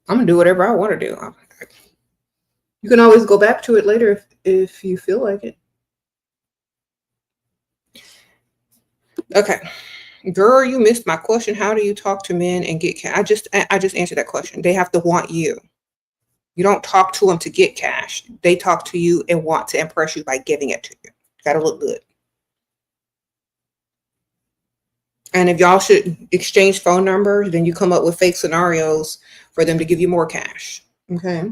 I'm going to do whatever I want to do. You can always go back to it later if you feel like it. Okay. Girl, you missed my question. How do you talk to men and get cash? I just answered that question. They have to want you. You don't talk to them to get cash. They talk to you and want to impress you by giving it to you. Got to look good. And if y'all should exchange phone numbers, then you come up with fake scenarios for them to give you more cash. Okay.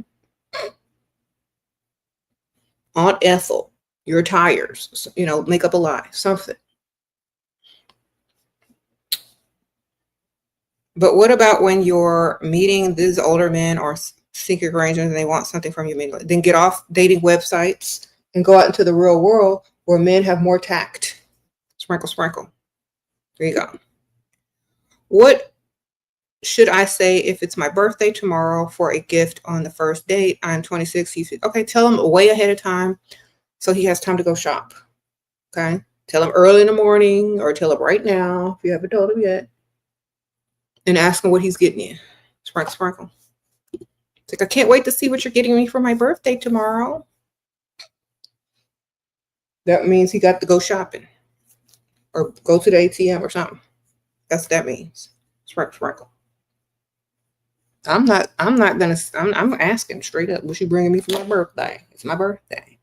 Aunt Ethel, your tires, make up a lie, something. But what about when you're meeting these older men or secret arrangements and they want something from you? Then get off dating websites and go out into the real world where men have more tact. Sprinkle, sprinkle. There you go. What should I say if it's my birthday tomorrow for a gift on the first date? I'm 26. Okay, tell him way ahead of time so he has time to go shop. Okay? Tell him early in the morning or tell him right now if you haven't told him yet. And ask him what he's getting you. Sprinkle, sprinkle. It's like, I can't wait to see what you're getting me for my birthday tomorrow. That means he got to go shopping or go to the ATM or something. That's what that means. Sprinkle, sprinkle. I'm asking straight up, what you bringing me for my birthday? It's my birthday.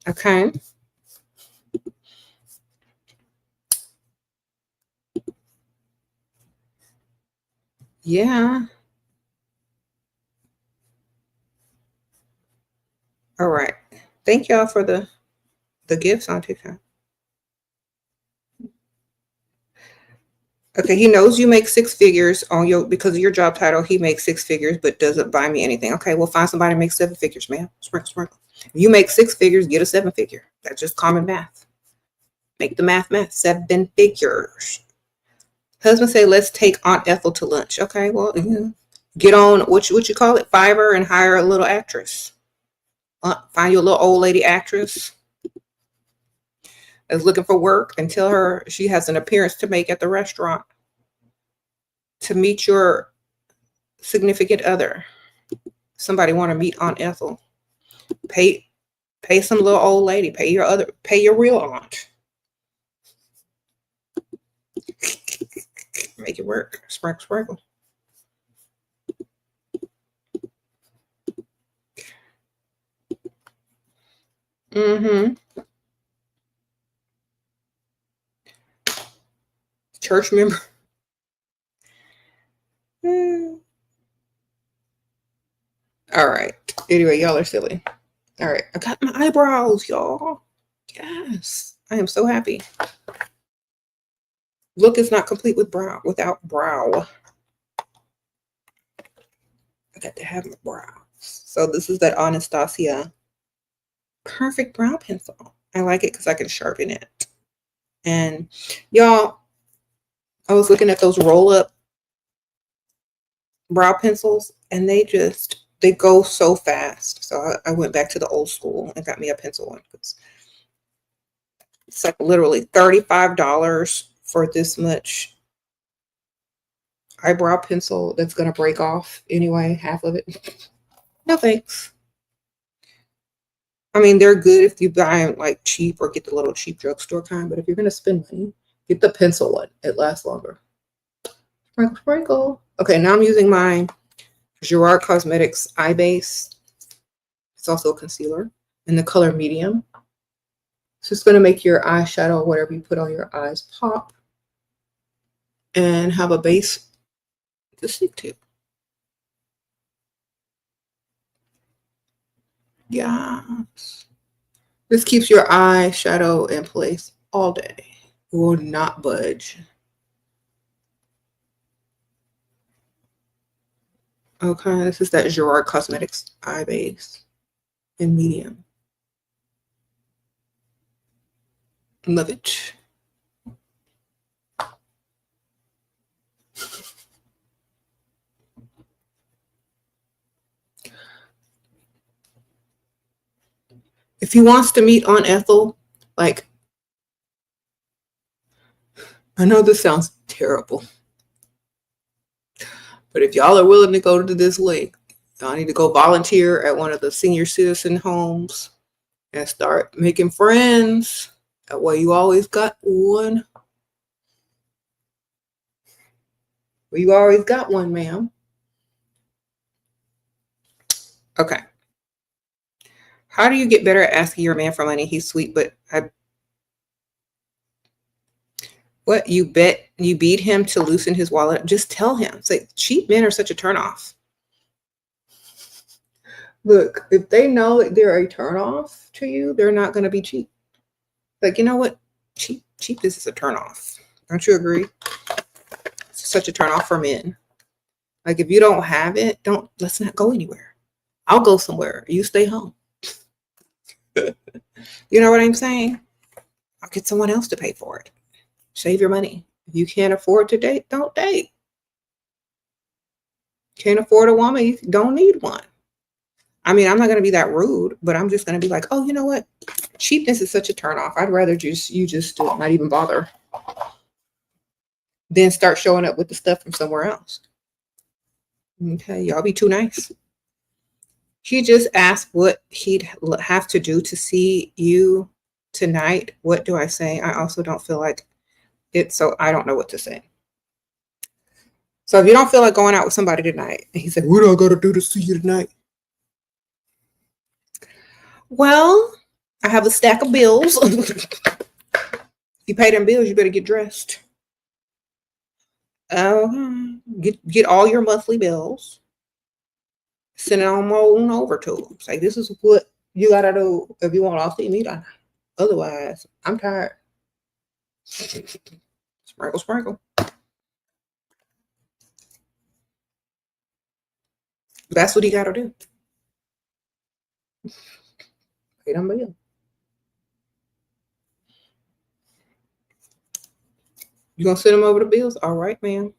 Okay. Yeah. All right. Thank y'all for the gifts on TikTok. Okay, he knows you make six figures on your because of your job title. He makes six figures, but doesn't buy me anything. Okay, well, find somebody to make seven figures, man. Sprinkle, sprinkle. If you make six figures, get a seven figure. That's just common math. Make the math. Seven figures. Husband say, let's take Aunt Ethel to lunch. Okay, well, get on what you call it, Fiverr, and hire a little actress. Find you a little old lady actress that's looking for work and tell her she has an appearance to make at the restaurant to meet your significant other. Somebody want to meet Aunt Ethel. Pay some little old lady. Pay your real aunt. Make it work. Sprinkle, sprinkle. Mm-hmm. Church member. All right. Anyway, y'all are silly. All right. I got my eyebrows, y'all. Yes. I am so happy. Look is not complete without brow. I got to have my brows. So this is that Anastasia perfect brow pencil. I like it because I can sharpen it. And y'all, I was looking at those roll-up brow pencils, and they go so fast. So I went back to the old school and got me a pencil one. It's like literally $35 for this much eyebrow pencil that's going to break off anyway, half of it. No thanks. I mean, they're good if you buy them like cheap or get the little cheap drugstore kind, but if you're going to spend money, get the pencil one. It lasts longer. Sprinkle, sprinkle. Okay, now I'm using my Gerard Cosmetics Eye Base. It's also a concealer in the color medium. So it's going to make your eyeshadow, whatever you put on your eyes, pop and have a base to stick to. Yes. This keeps your eyeshadow in place all day. It will not budge. Okay, this is that Gerard Cosmetics Eye Base in medium. Love it. If he wants to meet Aunt Ethel, like, I know this sounds terrible, but if y'all are willing to go to this link, y'all need to go volunteer at one of the senior citizen homes and start making friends. That way you always got one. Well, you always got one, ma'am. Okay. How do you get better at asking your man for money? He's sweet, but what, you beat him to loosen his wallet? Just tell him. It's like, cheap men are such a turnoff. Look, if they know that they're a turnoff to you, they're not going to be cheap. Like, you know what? Cheapness is a turnoff. Don't you agree? It's such a turnoff for men. Like, if you don't have it, let's not go anywhere. I'll go somewhere. You stay home. You know what I'm saying? I'll get someone else to pay for it. Save your money. If you can't afford to date, don't date. Can't afford a woman, you don't need one. I mean, I'm not going to be that rude, but I'm just going to be like, oh, you know what? Cheapness is such a turnoff. I'd rather you just not even bother. Then start showing up with the stuff from somewhere else. Okay, y'all be too nice. He just asked what he'd have to do to see you tonight. What do I say? I also don't feel like it, so I don't know what to say. So if you don't feel like going out with somebody tonight, and he's like, what do I got to do to see you tonight? Well, I have a stack of bills. If you pay them bills, you better get dressed. Get all your monthly bills. Send it on over to them. Say, this is what you got to do if you want to see me tonight. Otherwise, I'm tired. Sprinkle, sprinkle. That's what he got to do. Pay them bills. You gonna send them over the bills? All right, ma'am.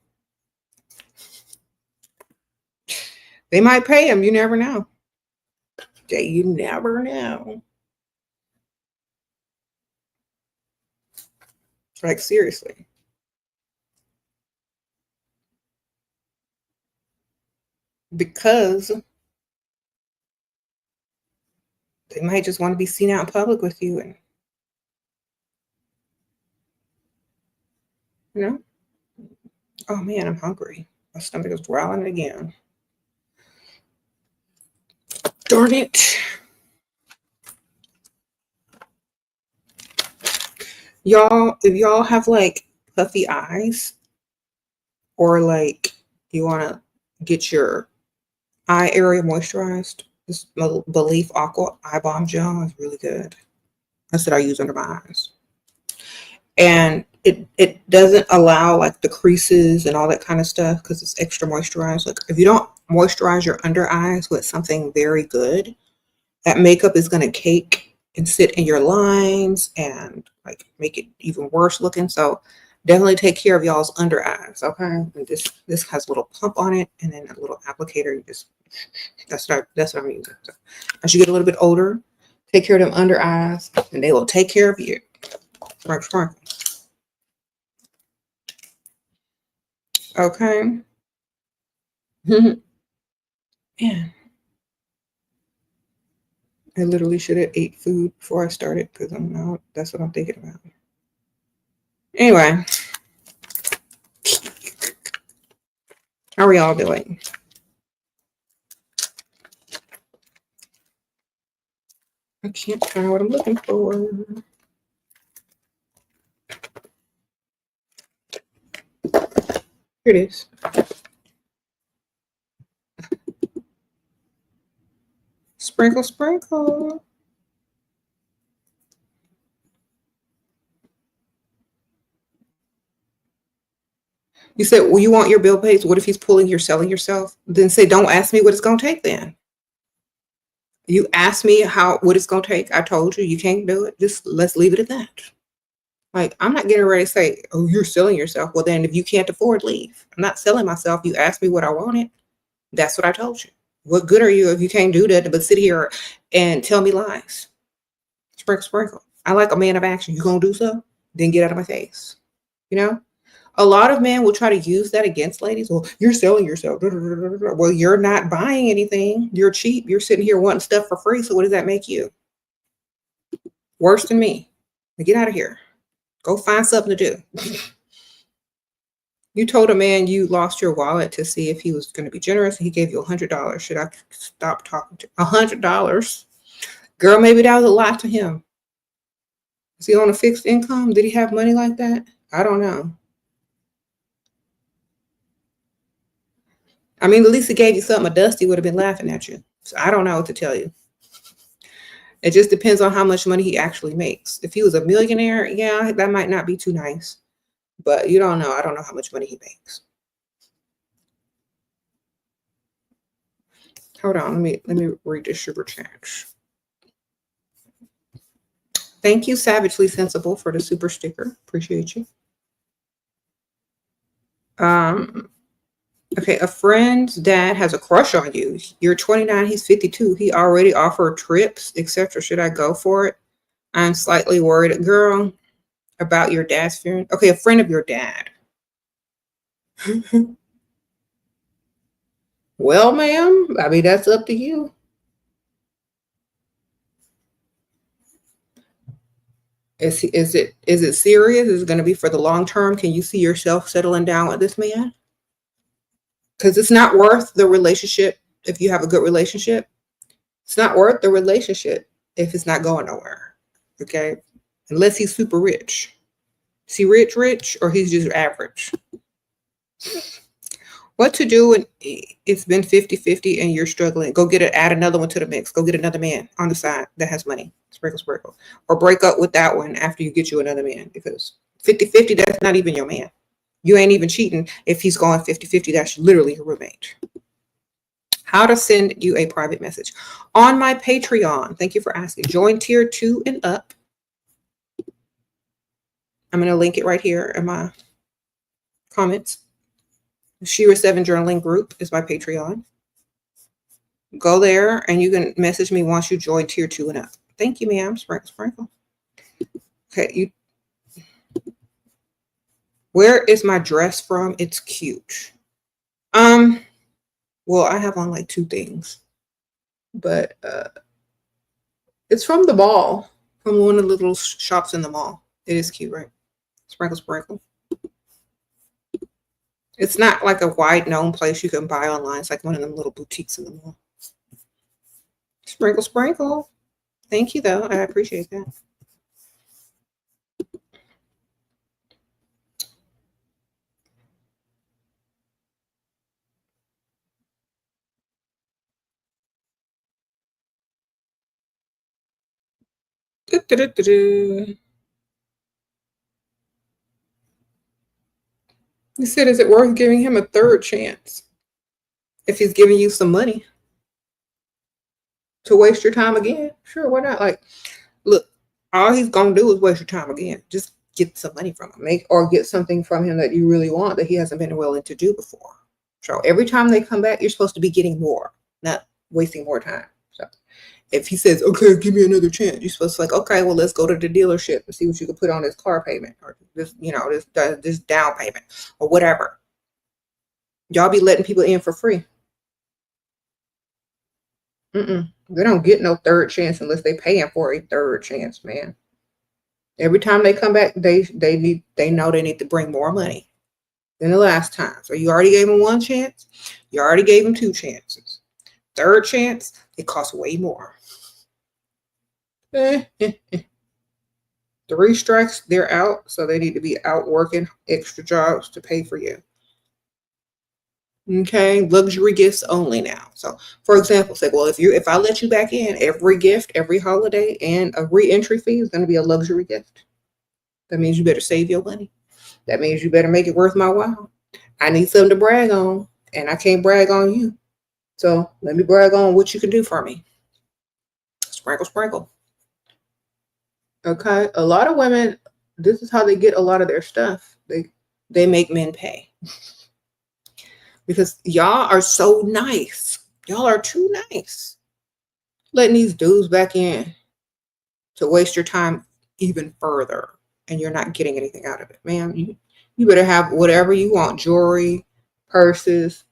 They might pay him. You never know. You never know. Like, seriously. Because they might just want to be seen out in public with you. And, you know? Oh, man, I'm hungry. My stomach is growling again. Darn it. Y'all, if y'all have like puffy eyes, or like you want to get your eye area moisturized, this Belief Aqua Eye Balm Gel is really good. That's what I use under my eyes. And it doesn't allow like the creases and all that kind of stuff because it's extra moisturized. Like if you don't moisturize your under eyes with something very good, that makeup is going to cake and sit in your lines and like make it even worse looking. So definitely take care of y'all's under eyes. Okay. And this has a little pump on it and then a little applicator. You just, that's what I'm using. So as you get a little bit older, take care of them under eyes and they will take care of you. Right. Okay. Man, I literally should have ate food before I started because that's what I'm thinking about. Anyway, how are y'all doing? I can't find what I'm looking for. Here it is. Sprinkle, sprinkle. You said, well, you want your bill paid. So what if he's pulling you're selling yourself? Then say, don't ask me what it's going to take then. You asked me what it's going to take. I told you can't do it. Just let's leave it at that. Like, I'm not getting ready to say, oh, you're selling yourself. Well, then if you can't afford, leave. I'm not selling myself. You asked me what I wanted. That's what I told you. What good are you if you can't do that but sit here and tell me lies? Sprinkle, sprinkle. I like a man of action. You going to do so? Then get out of my face. You know? A lot of men will try to use that against ladies. Well, you're selling yourself. Well, you're not buying anything. You're cheap. You're sitting here wanting stuff for free. So what does that make you? Worse than me. Now get out of here. Go find something to do. You told a man you lost your wallet to see if he was going to be generous. And he gave you $100. Should I stop talking to $100? Girl, maybe that was a lot to him. Is he on a fixed income? Did he have money like that? I don't know. I mean, at least he gave you something. A Dusty would have been laughing at you. So I don't know what to tell you. It just depends on how much money he actually makes. If he was a millionaire, yeah, that might not be too nice. But you don't know. I don't know how much money he makes. Hold on. Let me read the super chat. Thank you, Savagely Sensible, for the super sticker. Appreciate you. Okay, a friend's dad has a crush on you. You're 29, he's 52. He already offered trips, etc. Should I go for it? I'm slightly worried, girl, about your dad's fearing. Okay, a friend of your dad. Well, ma'am, I mean, that's up to you. Is it serious? Is it going to be for the long term? Can you see yourself settling down with this man? Because it's not worth the relationship if you have a good relationship. It's not worth the relationship if it's not going nowhere. Okay? Unless he's super rich. Is he rich, or he's just average? What to do when it's been 50-50 and you're struggling? Go add another one to the mix. Go get another man on the side that has money. Sprinkle. Or break up with that one after you get you another man. Because 50-50, that's not even your man. You ain't even cheating if he's going 50-50. That's literally your roommate. How to send you a private message. On my Patreon. Thank you for asking. Join tier 2 and up. I'm going to link it right here in my comments. SheRaSeven journaling group is my Patreon. Go there and you can message me once you join tier 2 and up. Thank you, ma'am. Sprinkle. Okay, where is my dress from? It's cute. Well, I have on like 2 things, but it's from the mall, from one of the little shops in the mall. It is cute, right? Sprinkle. It's not like a wide known place you can buy online. It's like one of them little boutiques in the mall. Sprinkle. Thank you, though. I appreciate that. You said, is it worth giving him a third chance if he's giving you some money to waste your time again? Sure, why not? Like, look, all he's gonna do is waste your time again. Just get some money from him, or get something from him that you really want that he hasn't been willing to do before. So every time they come back, you're supposed to be getting more, not wasting more time. So if he says, okay, give me another chance, you're supposed to like, okay, well, let's go to the dealership and see what you can put on this car payment, or this, this down payment, or whatever. Y'all be letting people in for free. They don't get no third chance unless they paying for a third chance, man. Every time they come back, they know they need to bring more money than the last time. So you already gave them 1 chance. You already gave them 2 chances. Third chance, it costs way more. 3 strikes, they're out. So they need to be out working extra jobs to pay for you. Okay, luxury gifts only now. So, for example, say, well, if I let you back in, every gift, every holiday, and a re-entry fee is going to be a luxury gift. That means you better save your money. That means you better make it worth my while. I need something to brag on, and I can't brag on you. So let me brag on what you can do for me. Sprinkle. Okay, a lot of women, this is how they get a lot of their stuff. They make men pay. Because y'all are so nice. Y'all are too nice. Letting these dudes back in to waste your time even further. And you're not getting anything out of it. Man, you better have whatever you want. Jewelry, purses,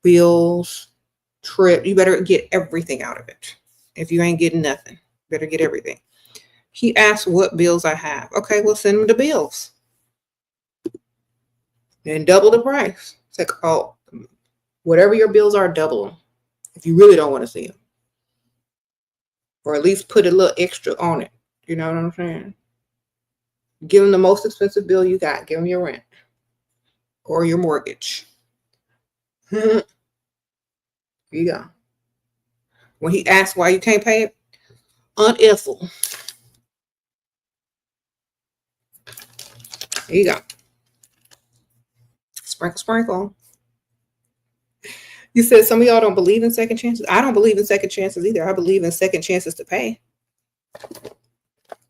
bills, trip. You better get everything out of it. If you ain't getting nothing, better get everything. He asked what bills I have. Okay, well, send him the bills. And double the price. It's like, oh, whatever your bills are, double them if you really don't want to see them. Or at least put a little extra on it. You know what I'm saying? Give them the most expensive bill you got. Give them your rent or your mortgage. Here you go. When he asks why you can't pay it, unethical. Here you go. Sprinkle. You said some of y'all don't believe in second chances. I don't believe in second chances either. I believe in second chances to pay.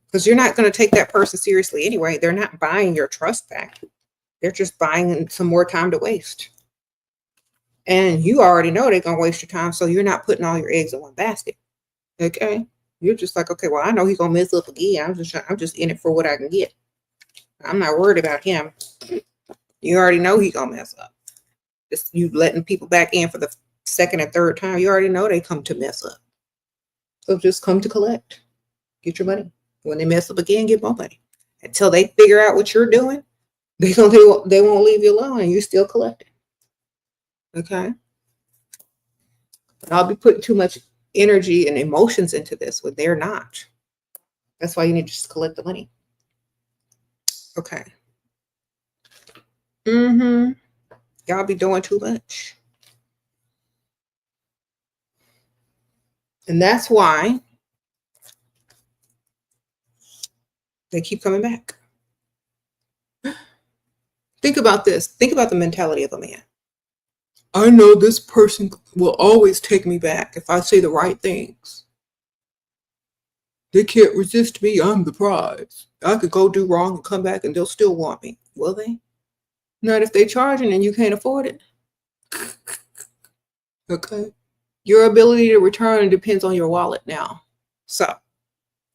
Because you're not going to take that person seriously anyway. They're not buying your trust back. They're just buying some more time to waste. And you already know they're going to waste your time, so you're not putting all your eggs in one basket. Okay? You're just like, okay, well, I know he's going to mess up again. I'm just in it for what I can get. I'm not worried about him. You already know he's going to mess up. Just you letting people back in for the second and third time. You already know they come to mess up. So just come to collect. Get your money. When they mess up again, get more money. Until they figure out what you're doing, they won't leave you alone and you're still collecting. Okay. But I'll be putting too much energy and emotions into this when they're not. That's why you need to just collect the money. Okay. Y'all be doing too much. And that's why they keep coming back. Think about this. Think about the mentality of a man. I know this person will always take me back if I say the right things. They can't resist me. I'm the prize. I could go do wrong and come back and they'll still want me. Will they? Not if they're charging and you can't afford it. Okay. Your ability to return depends on your wallet now. So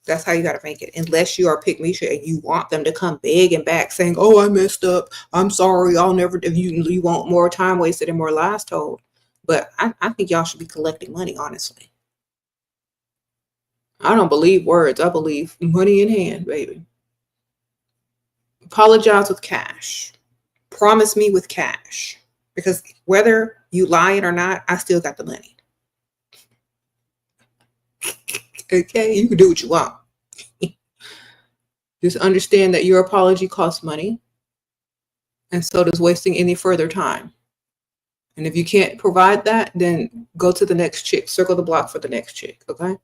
that's how you got to make it. Unless you are Pygmisha and you want them to come begging back saying, oh, I messed up. I'm sorry. I'll never do. You want more time wasted and more lies told. But I think y'all should be collecting money, honestly. I don't believe words. I believe money in hand, baby. Apologize with cash. Promise me with cash. Because whether you lying or not, I still got the money. Okay? You can do what you want. Just understand that your apology costs money. And so does wasting any further time. And if you can't provide that, then go to the next chick. Circle the block for the next chick. Okay?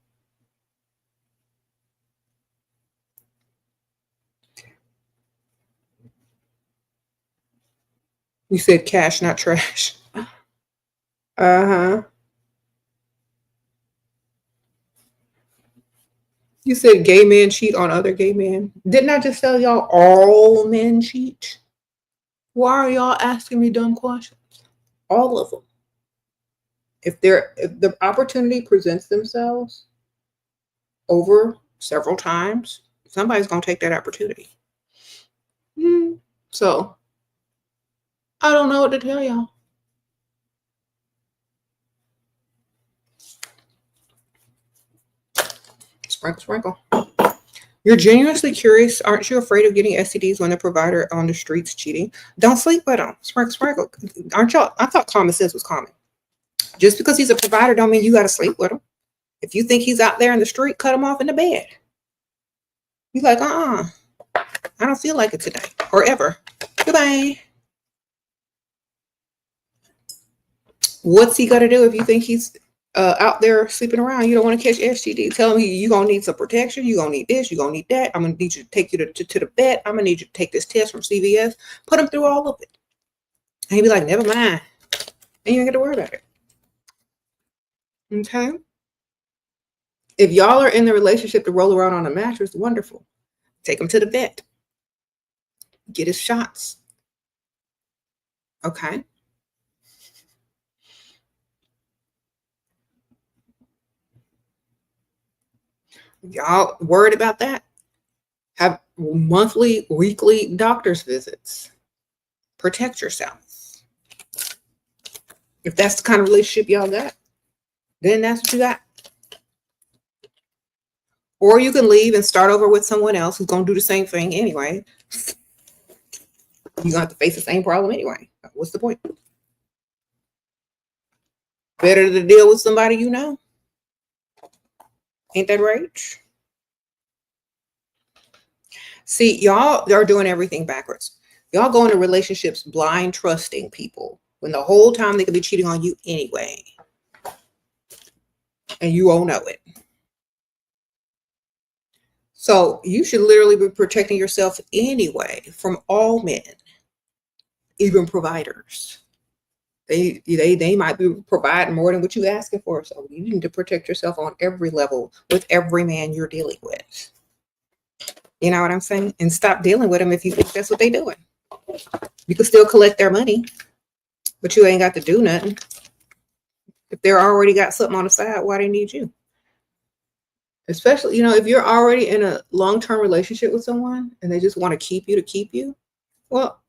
You said cash, not trash. Uh-huh. You said gay men cheat on other gay men. Didn't I just tell y'all all men cheat? Why are y'all asking me dumb questions? All of them. If the opportunity presents themselves over several times, somebody's gonna take that opportunity. So I don't know what to tell y'all. Sprinkle, sprinkle. You're genuinely curious. Aren't you afraid of getting STDs when the provider on the streets cheating? Don't sleep with them. Sprinkle, sprinkle. Aren't y'all? I thought common sense was common. Just because he's a provider don't mean you got to sleep with him. If you think he's out there in the street, cut him off in the bed. You're like, I don't feel like it today or ever. Goodbye. What's he got to do if you think he's out there sleeping around? You don't want to catch STD. Tell him you're going to need some protection. You're going to need this. You're going to need that. I'm going to need you to take you to the vet. I'm going to need you to take this test from CVS. Put him through all of it. And he'd be like, never mind. And you ain't got to worry about it. Okay? If y'all are in the relationship to roll around on a mattress, wonderful. Take him to the vet. Get his shots. Okay? Y'all worried about that? Have monthly, weekly doctor's visits. Protect yourself. If that's the kind of relationship y'all got, then that's what you got. Or you can leave and start over with someone else who's going to do the same thing anyway. You're going to have to face the same problem anyway. What's the point? Better to deal with somebody you know. Ain't that right? See, y'all are doing everything backwards. Y'all go into relationships blind trusting people when the whole time they could be cheating on you anyway. And you won't know it. So you should literally be protecting yourself anyway from all men, even providers. They might be providing more than what you're asking for. So you need to protect yourself on every level with every man you're dealing with. You know what I'm saying? And stop dealing with them if you think that's what they're doing. You can still collect their money, but you ain't got to do nothing. If they're already got something on the side, why they need you? Especially, if you're already in a long-term relationship with someone and they just want to keep you, well,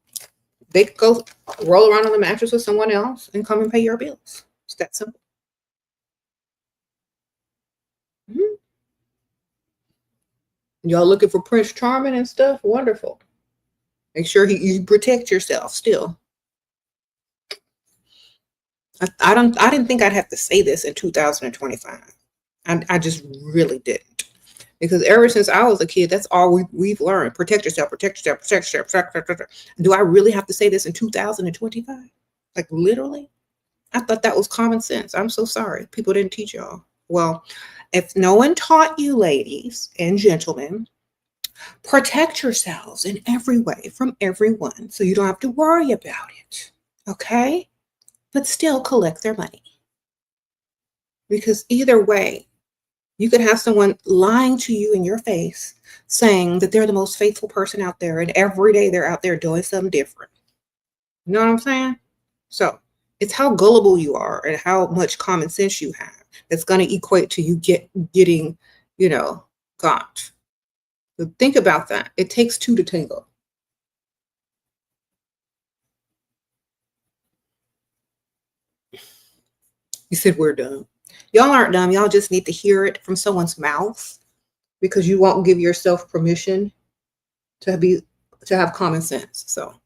they could go roll around on the mattress with someone else and come and pay your bills. It's that simple. Y'all looking for Prince Charming and stuff? Wonderful. Make sure you protect yourself still. I didn't think I'd have to say this in 2025. I just really didn't. Because ever since I was a kid, that's all we've learned. Protect yourself, protect yourself, protect yourself, protect. Do I really have to say this in 2025? Like literally? I thought that was common sense. I'm so sorry. People didn't teach y'all. Well, if no one taught you, ladies and gentlemen, protect yourselves in every way from everyone so you don't have to worry about it. Okay? But still collect their money. Because either way, you could have someone lying to you in your face saying that they're the most faithful person out there, and every day they're out there doing something different. You know what I'm saying? So it's how gullible you are and how much common sense you have that's going to equate to you getting, got. So think about that. It takes two to tango. You said we're dumb. Y'all aren't dumb. Y'all just need to hear it from someone's mouth because you won't give yourself permission to have common sense. So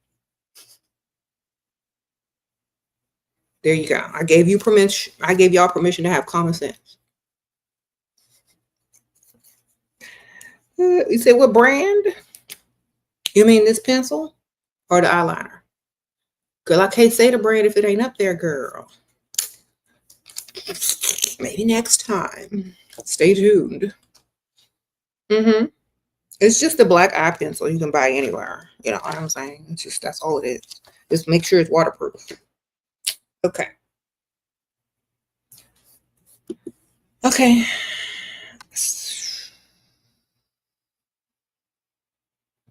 there you go. I gave you permission. I gave y'all permission to have common sense. You said what brand? You mean this pencil or the eyeliner? Girl, I can't say the brand if it ain't up there, girl. Maybe next time. Stay tuned. It's just a black eye pencil you can buy anywhere. You know what I'm saying? It's just, that's all it is. Just make sure it's waterproof. Okay. Okay.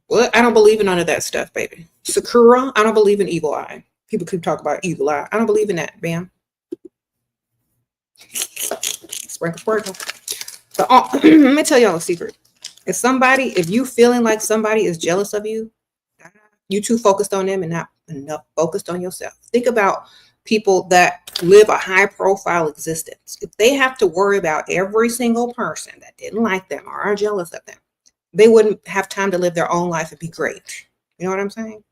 Well, I don't believe in none of that stuff, baby. Sakura, I don't believe in evil eye. People could talk about evil eye. I don't believe in that, bam. Sprinkle, sprinkle. So, let me tell y'all a secret. If you feeling like somebody is jealous of you, you too focused on them and not enough focused on yourself. Think about people that live a high profile existence. If they have to worry about every single person that didn't like them or are jealous of them, they wouldn't have time to live their own life and be great. You know what I'm saying?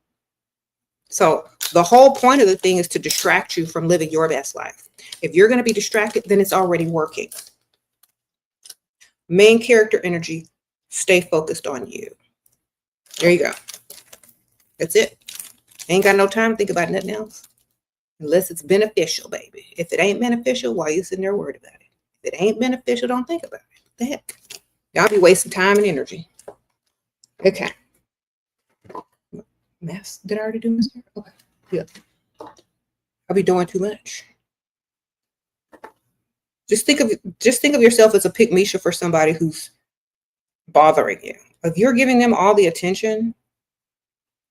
So the whole point of the thing is to distract you from living your best life. If you're going to be distracted, then it's already working. Main character energy, stay focused on you. There you go. That's it. Ain't got no time to think about nothing else. Unless it's beneficial, baby. If it ain't beneficial, why you sitting there worried about it? If it ain't beneficial, don't think about it. What the heck? Y'all be wasting time and energy. Okay. Mess. Did I already do mascara? Okay. Yeah. I'll be doing too much. Just think of yourself as a pick-Misha for somebody who's bothering you. If you're giving them all the attention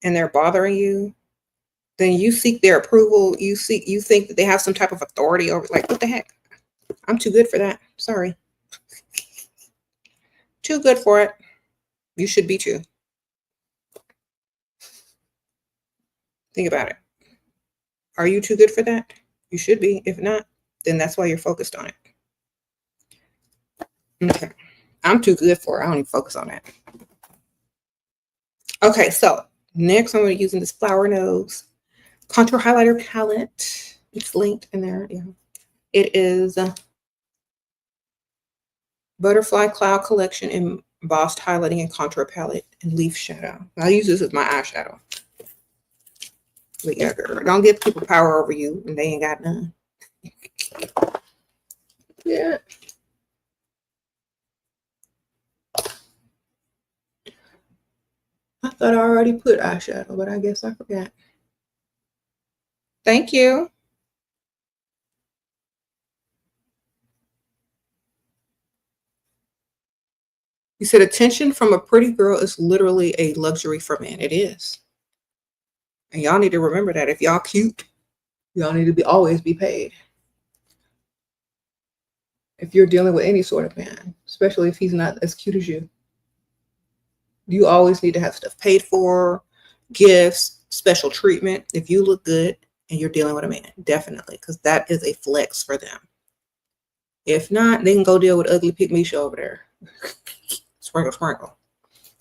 and they're bothering you, then you seek their approval. You think that they have some type of authority over, like, what the heck? I'm too good for that. Sorry. Too good for it. You should be too. Think about it. Are you too good for that? You should be. If not, then that's why you're focused on it. Okay. I'm too good for it. I don't even focus on that. Okay, so next I'm going to be using this Flower Nose contour highlighter palette. It's linked in there. Yeah. It is Butterfly Cloud Collection Embossed Highlighting and Contour Palette and Leaf Shadow. I use this as my eyeshadow. But yeah, girl, don't give people power over you and they ain't got none. Yeah. I thought I already put eyeshadow, but I guess I forgot. Thank you. You said attention from a pretty girl is literally a luxury for men. It is. And y'all need to remember that. If y'all cute, y'all need to always be paid. If you're dealing with any sort of man, especially if he's not as cute as you. You always need to have stuff paid for, gifts, special treatment. If you look good and you're dealing with a man, definitely, because that is a flex for them. If not, they can go deal with ugly pick-me-show over there. Sprinkle, sprinkle.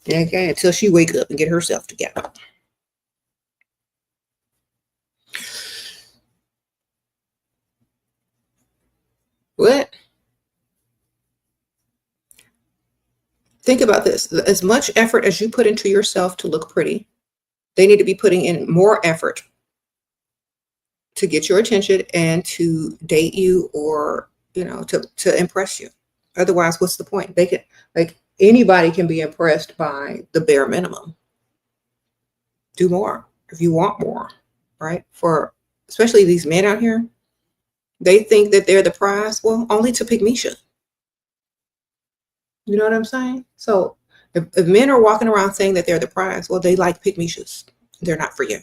Okay, until she wake up and get herself together. What? Think about this. As much effort as you put into yourself to look pretty, they need to be putting in more effort to get your attention and to date you, or, to impress you. Otherwise, what's the point? They can, like, anybody can be impressed by the bare minimum. Do more if you want more, right? For especially these men out here, they think that they're the prize. Well, only to Pygmisha. You know what I'm saying? So if men are walking around saying that they're the prize, well, they like Pygmishas. They're not for you.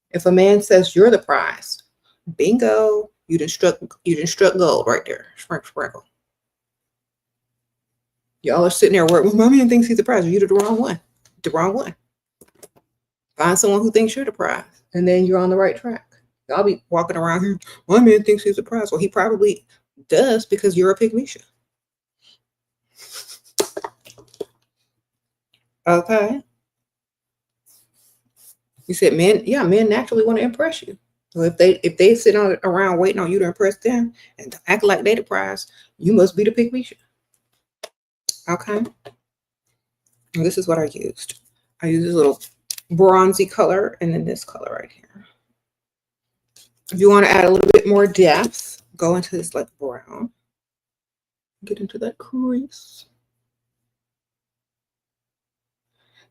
If a man says you're the prize, bingo, you done struck gold right there. Sprinkle. Y'all are sitting there working. Well, my man thinks he's the prize. You're the wrong one. The wrong one. Find someone who thinks you're the prize, and then you're on the right track. Y'all be walking around here. My man thinks he's the prize. Well, he probably does, because you're a Pygmisha. Okay. You said men, yeah, men naturally want to impress you. So if they sit around waiting on you to impress them and act like they the prize, you must be the Pygmisha. Okay. And this is what I used. I used this little bronzy color and then this color right here. If you want to add a little bit more depth, go into this like brown. Get into that crease.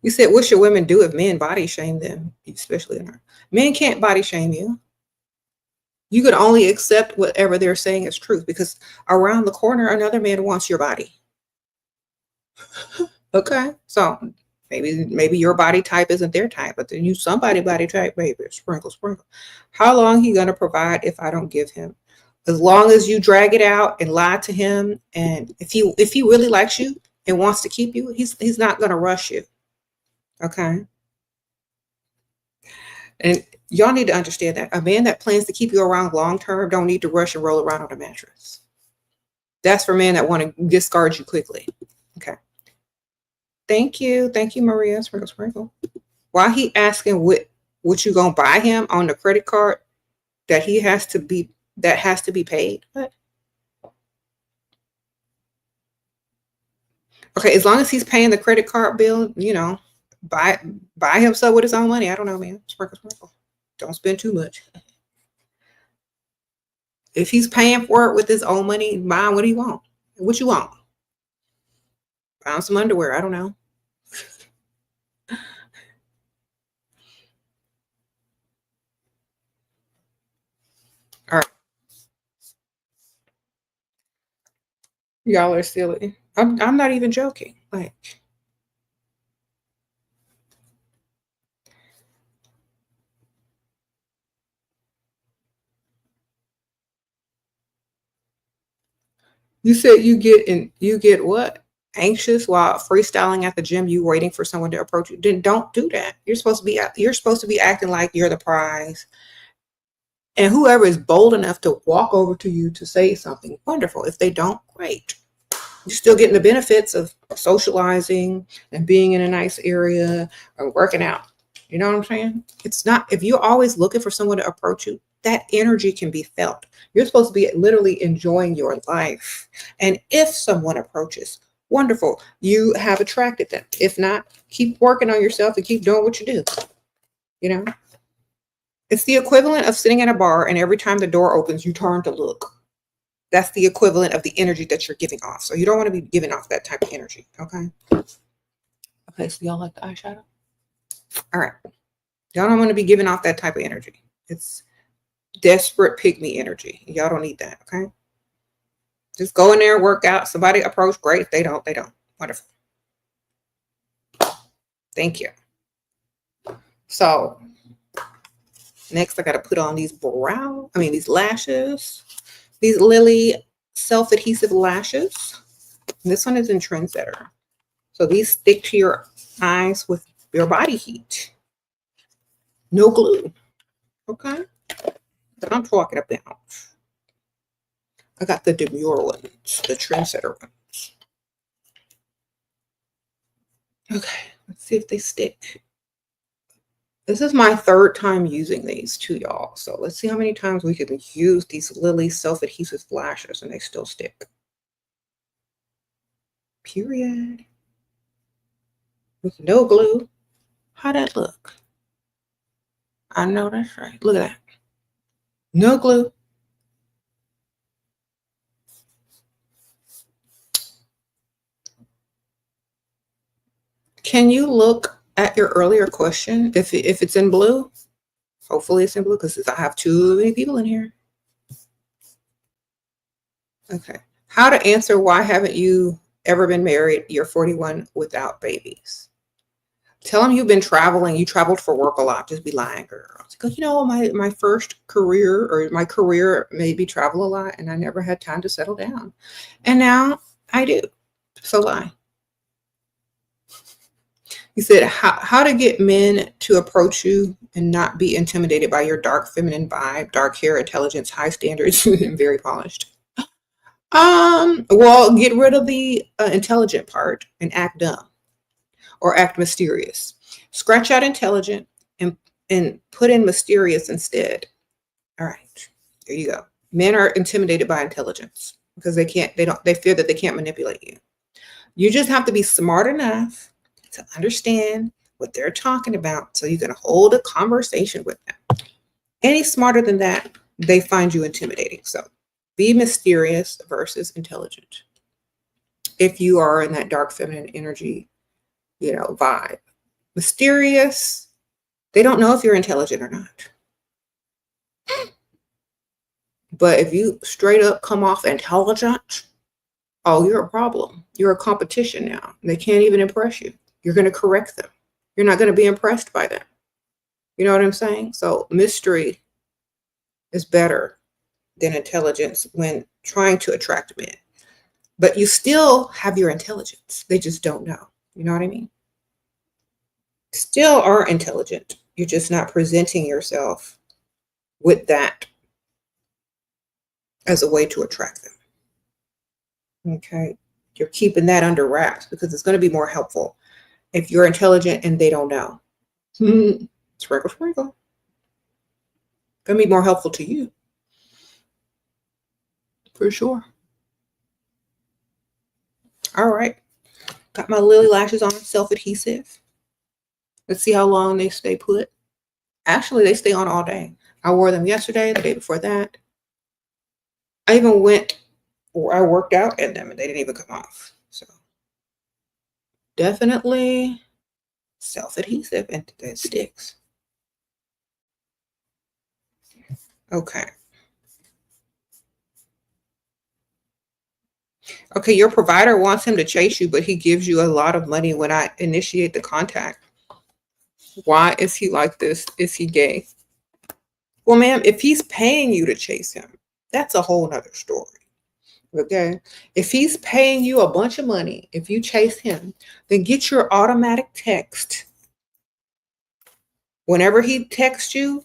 You said, what should women do if men body shame them, especially in her? Men can't body shame you. You could only accept whatever they're saying is truth, because around the corner, another man wants your body. Okay, so maybe your body type isn't their type, but then you somebody body type, baby. Sprinkle. How long he gonna provide if I don't give him? As long as you drag it out and lie to him, and if he really likes you and wants to keep you, he's not gonna rush you. Okay. And y'all need to understand that a man that plans to keep you around long term don't need to rush and roll around on a mattress. That's for men that want to discard you quickly. Okay. Thank you, Maria. Sprinkle. Why he asking what you gonna buy him on the credit card that has to be paid? What? Okay, as long as he's paying the credit card bill, buy him some with his own money. I don't know, man. Sprinkle. Don't spend too much. If he's paying for it with his own money, buy him what he want. What you want? Buy him some underwear. I don't know. All right. Y'all are silly. I'm not even joking. Like, you said you get what? Anxious while freestyling at the gym, you waiting for someone to approach you. Then don't do that. You're supposed to be acting like you're the prize. And whoever is bold enough to walk over to you to say something, wonderful. If they don't, great. You're still getting the benefits of socializing and being in a nice area or working out. You know what I'm saying? It's not, if you're always looking for someone to approach you, that energy can be felt. You're supposed to be literally enjoying your life. And if someone approaches, wonderful, you have attracted them. If not, keep working on yourself and keep doing what you do. It's the equivalent of sitting at a bar and every time the door opens, you turn to look. That's the equivalent of the energy that you're giving off. So you don't want to be giving off that type of energy. Okay. Okay. So y'all like the eyeshadow? All right. Y'all don't want to be giving off that type of energy. It's desperate pygmy energy. Y'all don't need that. Okay. Just go in there, work out. Somebody approach, great. If they don't. Wonderful. Thank you. So next I got to put on these lashes. These Lily self-adhesive lashes. And this one is in Trendsetter. So these stick to your eyes with your body heat. No glue. Okay. That I'm talking about. I got the Demure ones, the Trendsetter ones. Okay. Let's see if they stick. This is my third time using these to y'all. So let's see how many times we can use these Lily self-adhesive flashes and they still stick. Period. With no glue. How'd that look? I know that's right. Look at that. No glue. Can you look at your earlier question if it's in blue? Hopefully it's in blue because I have too many people in here. Okay. How to answer why haven't you ever been married? You're 41 without babies. Tell them you've been traveling. You traveled for work a lot. Just be lying, girl. Because, my first career or my career made me travel a lot and I never had time to settle down. And now I do. So lie. He said, how to get men to approach you and not be intimidated by your dark feminine vibe, dark hair, intelligence, high standards, and very polished. Well, get rid of the intelligent part and act dumb or act mysterious. Scratch out intelligent and put in mysterious instead. All right, there you go. Men are intimidated by intelligence because they fear that they can't manipulate you. You just have to be smart enough to understand what they're talking about so you can hold a conversation with them. Any smarter than that, they find you intimidating. So be mysterious versus intelligent. If you are in that dark feminine energy, vibe. Mysterious, they don't know if you're intelligent or not. But if you straight up come off intelligent, oh, you're a problem. You're a competition now. They can't even impress you. You're going to correct them. You're not going to be impressed by them. You know what I'm saying? So mystery is better than intelligence when trying to attract men. But you still have your intelligence. They just don't know. You know what I mean? Still are intelligent. You're just not presenting yourself with that as a way to attract them. Okay? You're keeping that under wraps because it's going to be more helpful if you're intelligent and they don't know. Sprinkle, sprinkle. Going to be more helpful to you. For sure. All right. Got my Lily lashes on, self-adhesive. Let's see how long they stay put. Actually, they stay on all day. I wore them yesterday, the day before that. I even I worked out in them and they didn't even come off. So definitely self-adhesive and it sticks. Okay. Okay, your provider wants him to chase you, but he gives you a lot of money when I initiate the contact. Why is he like this? Is he gay? Well, ma'am, if he's paying you to chase him, that's a whole nother story. Okay. If he's paying you a bunch of money, if you chase him, then get your automatic text. Whenever he texts you,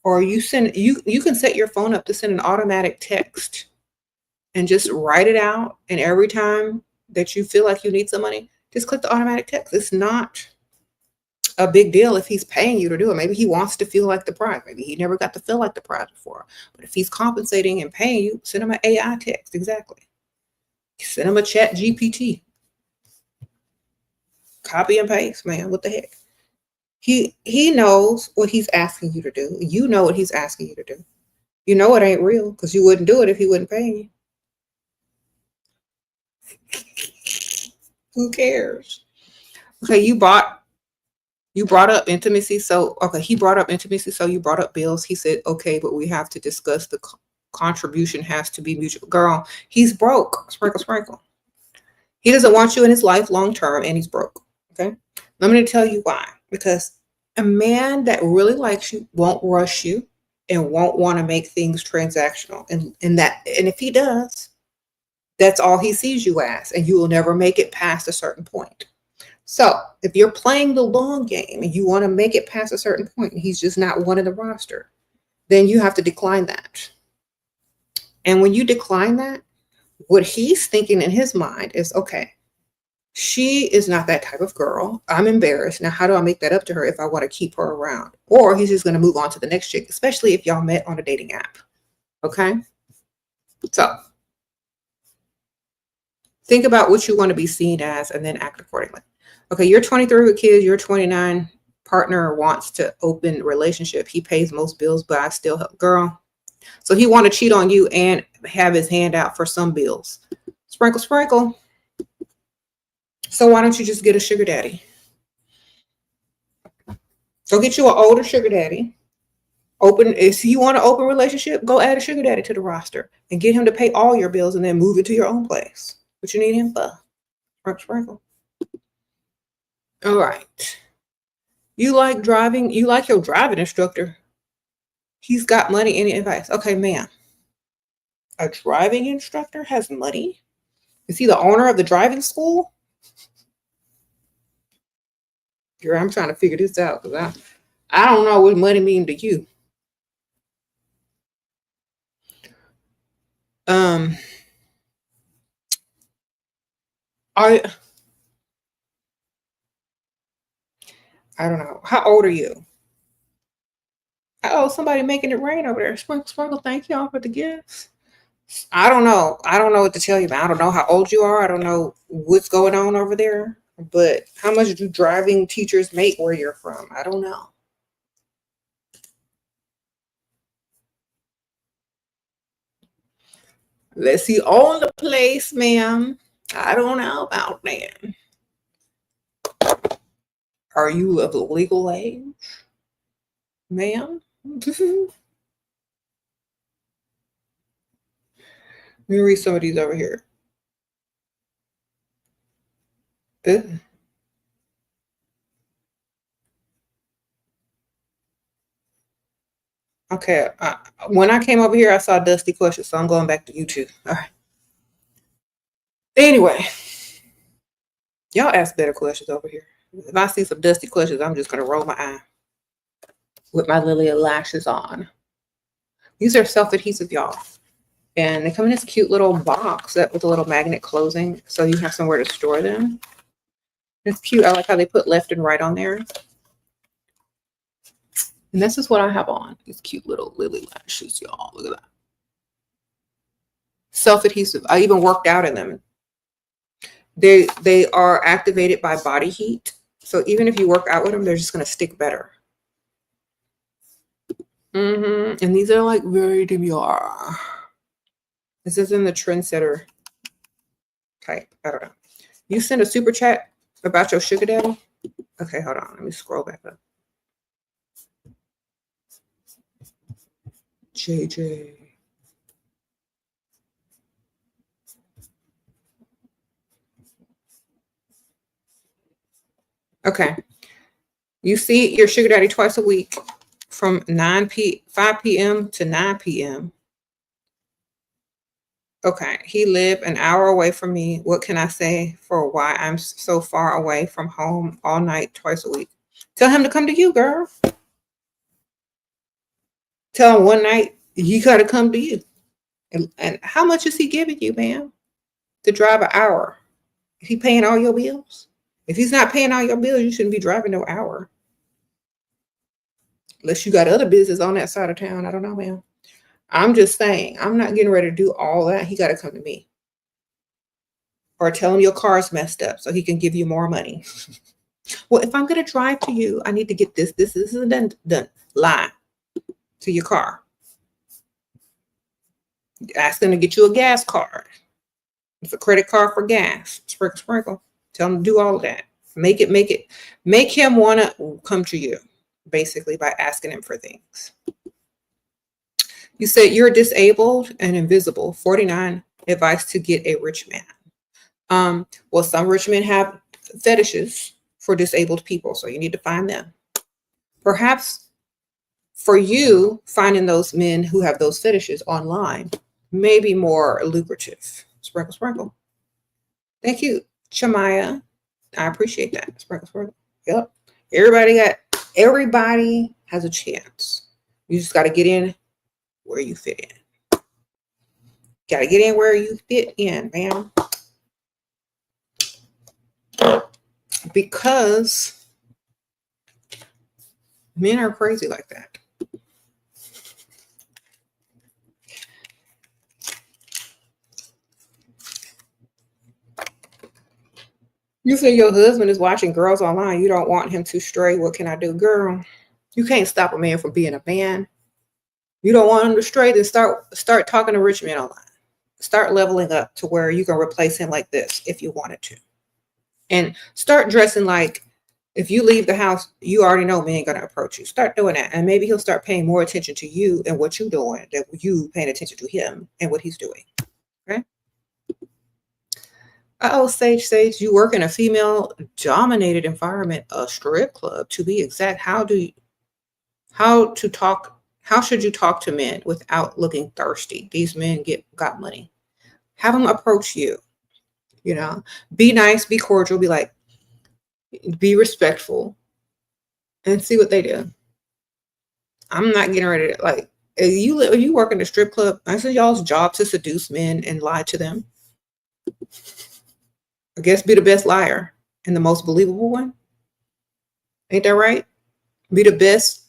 or you can set your phone up to send an automatic text and just write it out. And every time that you feel like you need some money, just click the automatic text. It's not a big deal if he's paying you to do it. Maybe he wants to feel like the prize. Maybe he never got to feel like the prize before. But if he's compensating and paying you, send him an AI text. Exactly. Send him a chat GPT. Copy and paste, man. What the heck? He knows what he's asking you to do. You know what he's asking you to do. You know it ain't real because you wouldn't do it if he wasn't paying you. Who cares? Okay, you brought up intimacy. So, okay, he brought up intimacy. So you brought up bills. He said, okay, but we have to discuss the contribution has to be mutual. Girl, he's broke. Sprinkle, sprinkle. He doesn't want you in his life long term and he's broke. Okay. I'm going to tell you why. Because a man that really likes you won't rush you and won't want to make things transactional. And if he does, that's all he sees you as, and you will never make it past a certain point. So if you're playing the long game and you want to make it past a certain point and he's just not one of the roster, then you have to decline that. And when you decline that, what he's thinking in his mind is, okay, She is not that type of girl. I'm embarrassed. Now, how do I make that up to her if I want to keep her around? Or he's just going to move on to the next chick, especially if y'all met on a dating app. Okay? So think about what you want to be seen as and then act accordingly. Okay, you're 23 with kids, you're 29, partner wants to open relationship. He pays most bills, but I still help. Girl. So he want to cheat on you and have his hand out for some bills. Sprinkle, sprinkle. So why don't you just get a sugar daddy? Go get you an older sugar daddy. If you want an open relationship, go add a sugar daddy to the roster and get him to pay all your bills and then move into your own place. What you need him for? Sprinkle, sprinkle. All right. You like driving? You like your driving instructor? He's got money. Any advice? Okay, ma'am. A driving instructor has money? Is he the owner of the driving school? Girl, I'm trying to figure this out because I don't know what money mean to you. I don't know. How old are you? Oh, somebody making it rain over there. Sprinkle, sprinkle. Thank y'all for the gifts. I don't know. I don't know what to tell you, man. I don't know how old you are. I don't know what's going on over there. But how much do driving teachers make where you're from? I don't know. Let's see. Own the place, ma'am. I don't know about that. Are you of the legal age, ma'am? Let me read some of these over here. Okay. When I came over here, I saw Dusty questions, so I'm going back to YouTube. All right. Anyway, y'all ask better questions over here. If I see some dusty questions, I'm just going to roll my eye with my lily lashes on. These are self-adhesive, y'all. And they come in this cute little box with a little magnet closing, so you have somewhere to store them. It's cute. I like how they put left and right on there. And this is what I have on. These cute little lily lashes, y'all. Look at that. Self-adhesive. I even worked out in them. They are activated by body heat. So even if you work out with them, they're just going to stick better. And these are like very demure. This is in the trendsetter type. I don't know. You send a super chat about your sugar daddy? Okay, hold on. Let me scroll back up. JJ. Okay. You see your sugar daddy twice a week from 5 p.m. to 9 p.m. Okay. He lived an hour away from me. What can I say for why I'm so far away from home all night, twice a week? Tell him to come to you, girl. Tell him one night he got to come to you. And how much is he giving you, ma'am, to drive an hour? Is he paying all your bills? If he's not paying all your bills, you shouldn't be driving no hour. Unless you got other business on that side of town. I don't know, ma'am. I'm just saying, I'm not getting ready to do all that. He got to come to me. Or tell him your car's messed up so he can give you more money. Well, if I'm going to drive to you, I need to get this. This isn't done. Lie to your car. Ask them to get you a gas card. It's a credit card for gas. Sprinkle, sprinkle. Tell him to do all of that. Make him want to come to you, basically, by asking him for things. You said you're disabled and invisible. 49, advice to get a rich man. Well, some rich men have fetishes for disabled people, so you need to find them. Perhaps for you, finding those men who have those fetishes online may be more lucrative. Sprinkle, sprinkle. Thank you, Chamaya. I appreciate that. Sprinkle, sprinkle. Yep. Everybody has a chance. You just got to get in where you fit in. Got to get in where you fit in, ma'am. Because men are crazy like that. You say your husband is watching girls online. You don't want him to stray. What can I do? Girl, you can't stop a man from being a man. You don't want him to stray, then start talking to rich men online. Start leveling up to where you can replace him like this if you wanted to. And start dressing like if you leave the house, you already know men gonna approach you. Start doing that. And maybe he'll start paying more attention to you and what you're doing than you paying attention to him and what he's doing. Okay. Sage, you work in a female dominated environment, a strip club to be exact. How should you talk to men without looking thirsty? These men got money. Have them approach you, be nice, be cordial, be respectful, and see what they do. I'm not getting ready to if you work in a strip club, I said y'all's job to seduce men and lie to them. I guess be the best liar and the most believable one. Ain't that right? Be the best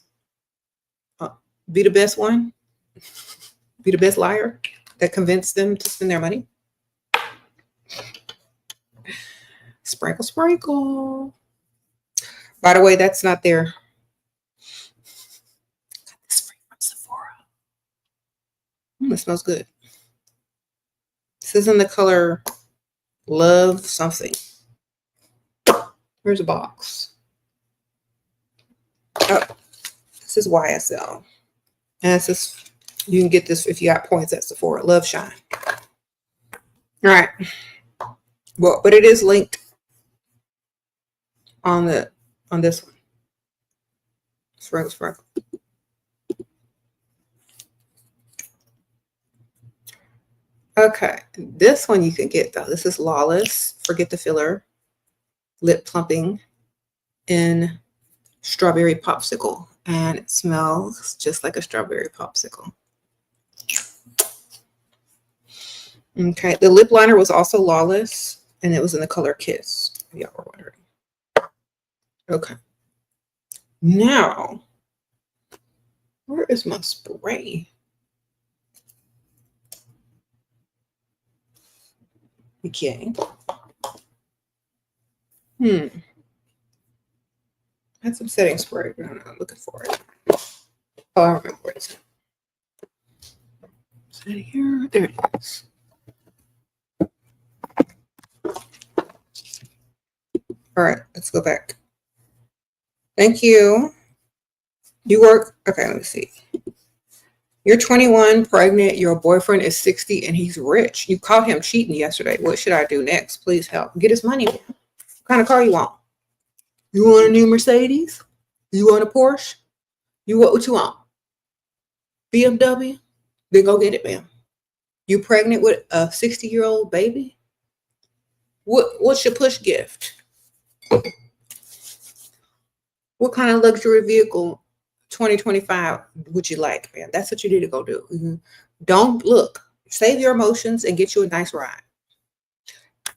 one. Be the best liar that convinced them to spend their money. Sprinkle, sprinkle. By the way, that's not there. Got this free from Sephora. It smells good. This is in the color Love something. Where's a box? Oh, this is YSL. And it's just, you can get this if you got points at Sephora. Love Shine. All right. Well, but it is linked on this one. Sprinkle. Okay, this one you can get though. This is Lawless. Forget the filler. Lip plumping in strawberry popsicle, and it smells just like a strawberry popsicle. Okay, the lip liner was also Lawless, and it was in the color Kiss. If y'all were wondering. Okay. Now, where is my spray? Okay. Had some setting spray, but I'm not looking for it. Oh, I remember what it is. Is it here? There it is. All right, let's go back. Thank you. You work. Okay, let me see. You're 21, pregnant, your boyfriend is 60, and he's rich. You caught him cheating yesterday. What should I do next? Please help. Get his money. What kind of car you want? You want a new Mercedes? You want a Porsche? What you want? BMW? Then go get it, ma'am. You pregnant with a 60-year-old baby? What's your push gift? What kind of luxury vehicle 2025 would you like, man? That's what you need to go do. Mm-hmm. Don't look. Save your emotions and get you a nice ride.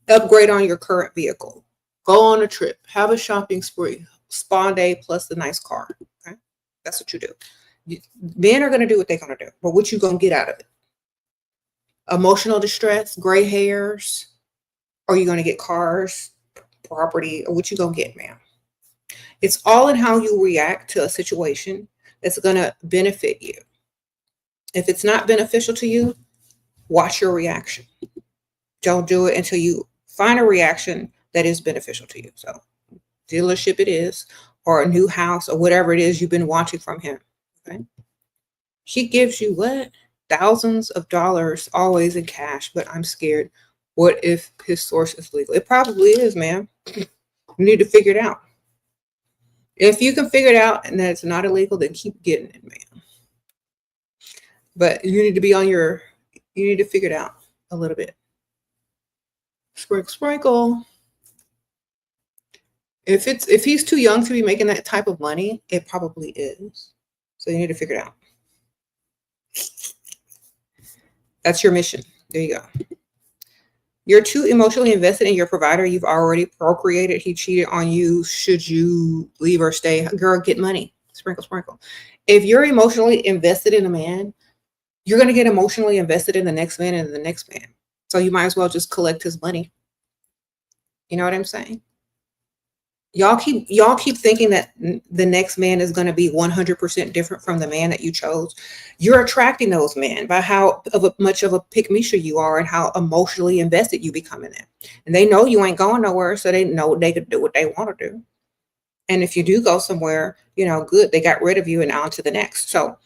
Upgrade on your current vehicle. Go on a trip. Have a shopping spree. Spa day plus the nice car. Okay? That's what you do. Men are going to do what they're going to do. But what you going to get out of it? Emotional distress, gray hairs, or you going to get cars, property, or what you going to get, ma'am? It's all in how you react to a situation that's going to benefit you. If it's not beneficial to you, watch your reaction. Don't do it until you find a reaction that is beneficial to you. So dealership it is, or a new house, or whatever it is you've been wanting from him. Okay. He gives you what? Thousands of dollars always in cash, but I'm scared. What if his source is legal? It probably is, ma'am. You need to figure it out. If you can figure it out and that it's not illegal, then keep getting it, man. But you need to you need to figure it out a little bit. Sprinkle. If he's too young to be making that type of money, it probably is. So you need to figure it out. That's your mission. There you go. You're too emotionally invested in your provider. You've already procreated. He cheated on you. Should you leave or stay? Girl, get money. Sprinkle, sprinkle. If you're emotionally invested in a man, you're going to get emotionally invested in the next man and the next man. So you might as well just collect his money. You know what I'm saying? Y'all keep thinking that the next man is going to be 100% different from the man that you chose. You're attracting those men by how much of a pick-me-sure you are and how emotionally invested you become in them. And they know you ain't going nowhere, so they know they could do what they want to do. And if you do go somewhere, good, they got rid of you and on to the next. So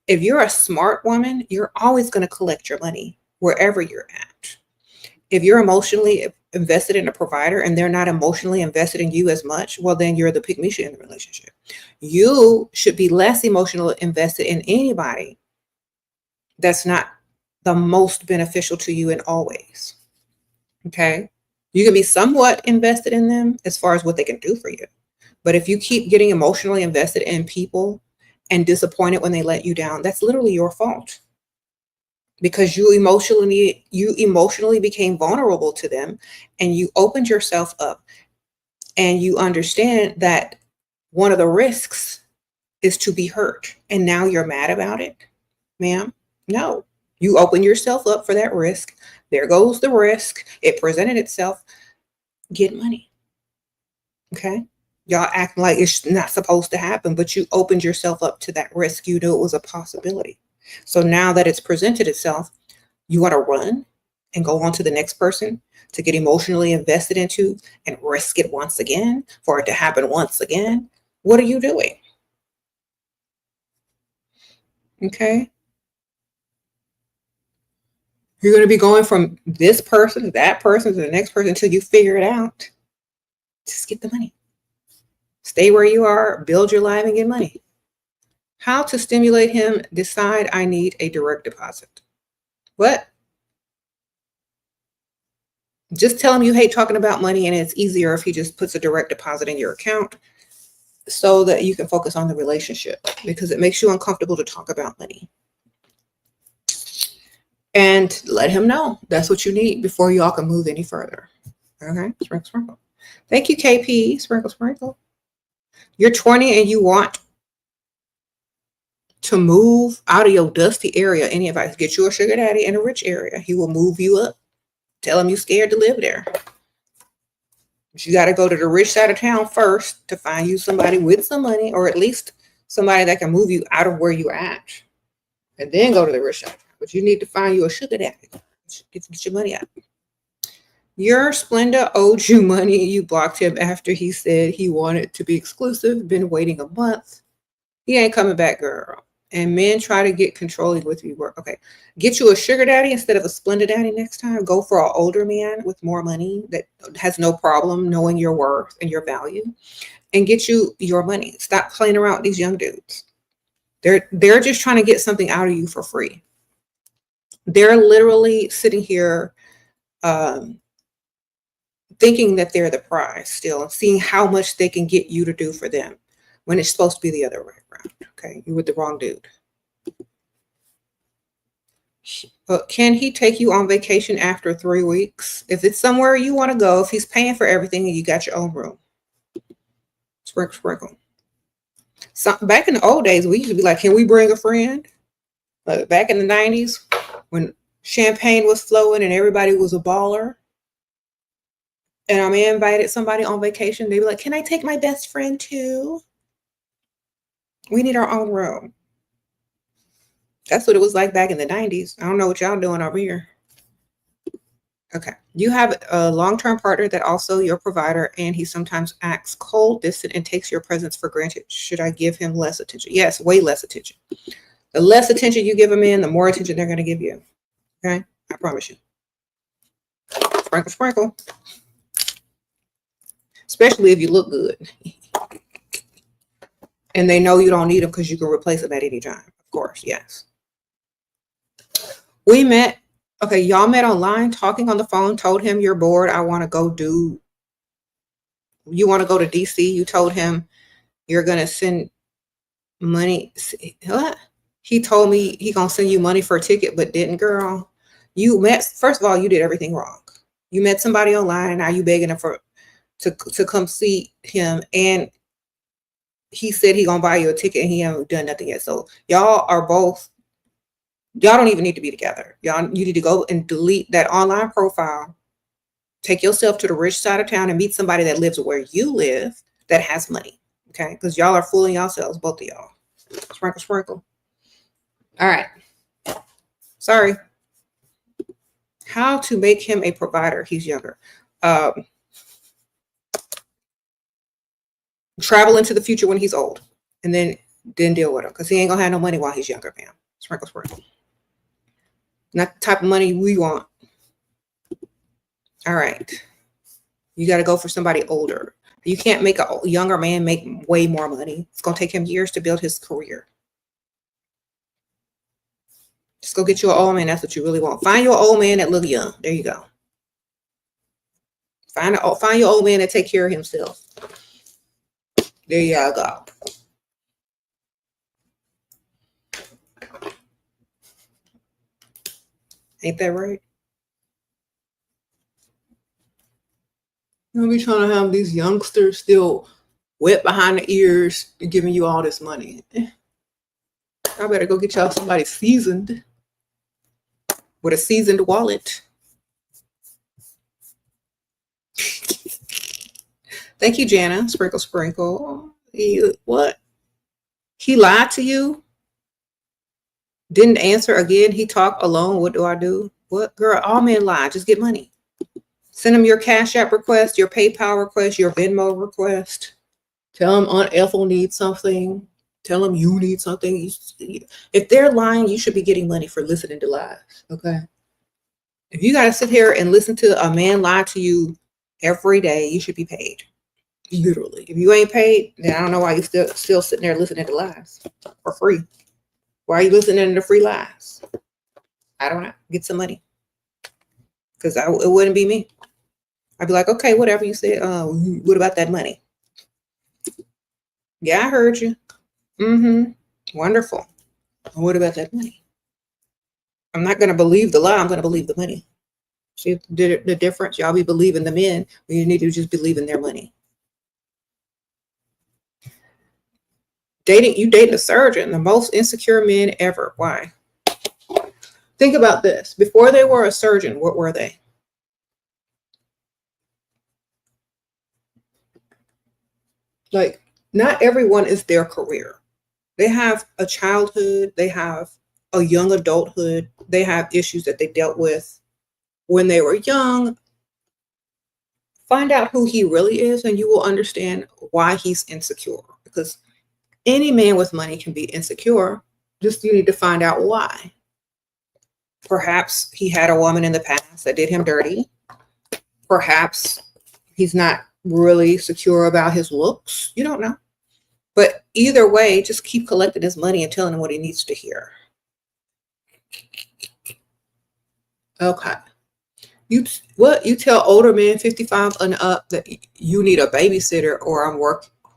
if you're a smart woman, you're always going to collect your money wherever you're at. If you're emotionally invested in a provider and they're not emotionally invested in you as much, well, then you're the pick-me-sure in the relationship. You should be less emotionally invested in anybody that's not the most beneficial to you in all ways. Okay? You can be somewhat invested in them as far as what they can do for you. But if you keep getting emotionally invested in people and disappointed when they let you down, that's literally your fault. Because you emotionally became vulnerable to them and you opened yourself up, and you understand that one of the risks is to be hurt, and now you're mad about it. Ma'am, no. You open yourself up for that risk. There goes the risk. It presented itself. Get money. Okay? Y'all act like it's not supposed to happen, but you opened yourself up to that risk. You knew it was a possibility. So now that it's presented itself, you want to run and go on to the next person to get emotionally invested into and risk it once again for it to happen once again. What are you doing? Okay. You're going to be going from this person to that person to the next person until you figure it out. Just get the money. Stay where you are, build your life and get money. How to stimulate him? Decide I need a direct deposit. What? Just tell him you hate talking about money and it's easier if he just puts a direct deposit in your account so that you can focus on the relationship, because it makes you uncomfortable to talk about money. And let him know that's what you need before y'all can move any further. Okay, sprinkle, sprinkle. Thank you, KP. Sprinkle, sprinkle. You're 20 and you want to move out of your dusty area. Any advice? Get you a sugar daddy in a rich area. He will move you up. Tell him you're scared to live there. But you got to go to the rich side of town first to find you somebody with some money, or at least somebody that can move you out of where you're at, and then go to the rich side. But you need to find you a sugar daddy. Get your money out. Your Splenda owed you money. You blocked him after he said he wanted to be exclusive. Been waiting a month. He ain't coming back, girl. And men try to get controlling with you. Okay. Get you a sugar daddy instead of a Splenda daddy next time. Go for an older man with more money that has no problem knowing your worth and your value, and get you your money. Stop playing around with these young dudes. They're just trying to get something out of you for free. They're literally sitting here thinking that they're the prize still, and seeing how much they can get you to do for them when it's supposed to be the other way around. Okay, you're with the wrong dude. But can he take you on vacation after 3 weeks? If it's somewhere you want to go, if he's paying for everything and you got your own room. Sprinkle, sprinkle. So, back in the old days, we used to be like, can we bring a friend? Back in the 90s, when champagne was flowing and everybody was a baller, and I may invited somebody on vacation, they'd be like, can I take my best friend too? We need our own room. That's what it was like back in the 90s. I don't know what y'all doing over here. Okay. You have a long-term partner that also your provider, and he sometimes acts cold, distant, and takes your presence for granted. Should I give him less attention? Yes, way less attention. The less attention you give a man, the more attention they're going to give you. Okay? I promise you. Sprinkle, sprinkle. Especially if you look good. And they know you don't need them because you can replace them at any time. Of course, yes. We met. Okay, y'all met online, talking on the phone, told him you're bored. You want to go to DC. You told him you're going to send money. What? He told me he going to send you money for a ticket, but didn't, girl. You met. First of all, you did everything wrong. You met somebody online, and now you begging him to come see him, and he said he gonna buy you a ticket, and he haven't done nothing yet. So y'all don't even need to be together. You need to go and delete that online profile. Take yourself to the rich side of town and meet somebody that lives where you live that has money. Okay, because y'all are fooling yourselves, both of y'all. Sprinkle, sprinkle. All right. Sorry. How to make him a provider? He's younger. Travel into the future when he's old, and then deal with him, because he ain't gonna have no money while he's younger, man. Sprinkle, sprinkle. Not the type of money we want. All right. You got to go for somebody older. You can't make a younger man make way more money. It's going to take him years to build his career. Just go get you an old man. That's what you really want. Find your old man that look young. There you go. Find your old man that take care of himself. There you go. Ain't that right? You'll be trying to have these youngsters still wet behind the ears giving you all this money. I better go get y'all somebody seasoned with a seasoned wallet. Thank you, Jana. Sprinkle, sprinkle. What? He lied to you? Didn't answer again? He talked alone? What do I do? What? Girl, all men lie. Just get money. Send him your Cash App request, your PayPal request, your Venmo request. Tell him Aunt Ethel needs something. Tell him you need something. If they're lying, you should be getting money for listening to lies. Okay. If you got to sit here and listen to a man lie to you every day, you should be paid. Literally. If you ain't paid, then I don't know why you still sitting there listening to lies for free. Why are you listening to free lies? I don't know. Get some money. Because it wouldn't be me. I'd be like, okay, whatever you said. What about that money? Yeah, I heard you. Wonderful. What about that money? I'm not going to believe the lie. I'm going to believe the money. See the difference? Y'all be believing the men. You need to just believe in their money. You dating a surgeon, the most insecure men ever. Why? Think about this. Before they were a surgeon, what were they? Like, not everyone is their career. They have a childhood. They have a young adulthood. They have issues that they dealt with when they were young. Find out who he really is, and you will understand why he's insecure. Because any man with money can be insecure. Just you need to find out why. Perhaps he had a woman in the past that did him dirty. Perhaps he's not really secure about his looks. You don't know. But either way, just keep collecting his money and telling him what he needs to hear. Okay. You tell older men 55 and up that you need a babysitter, or I'm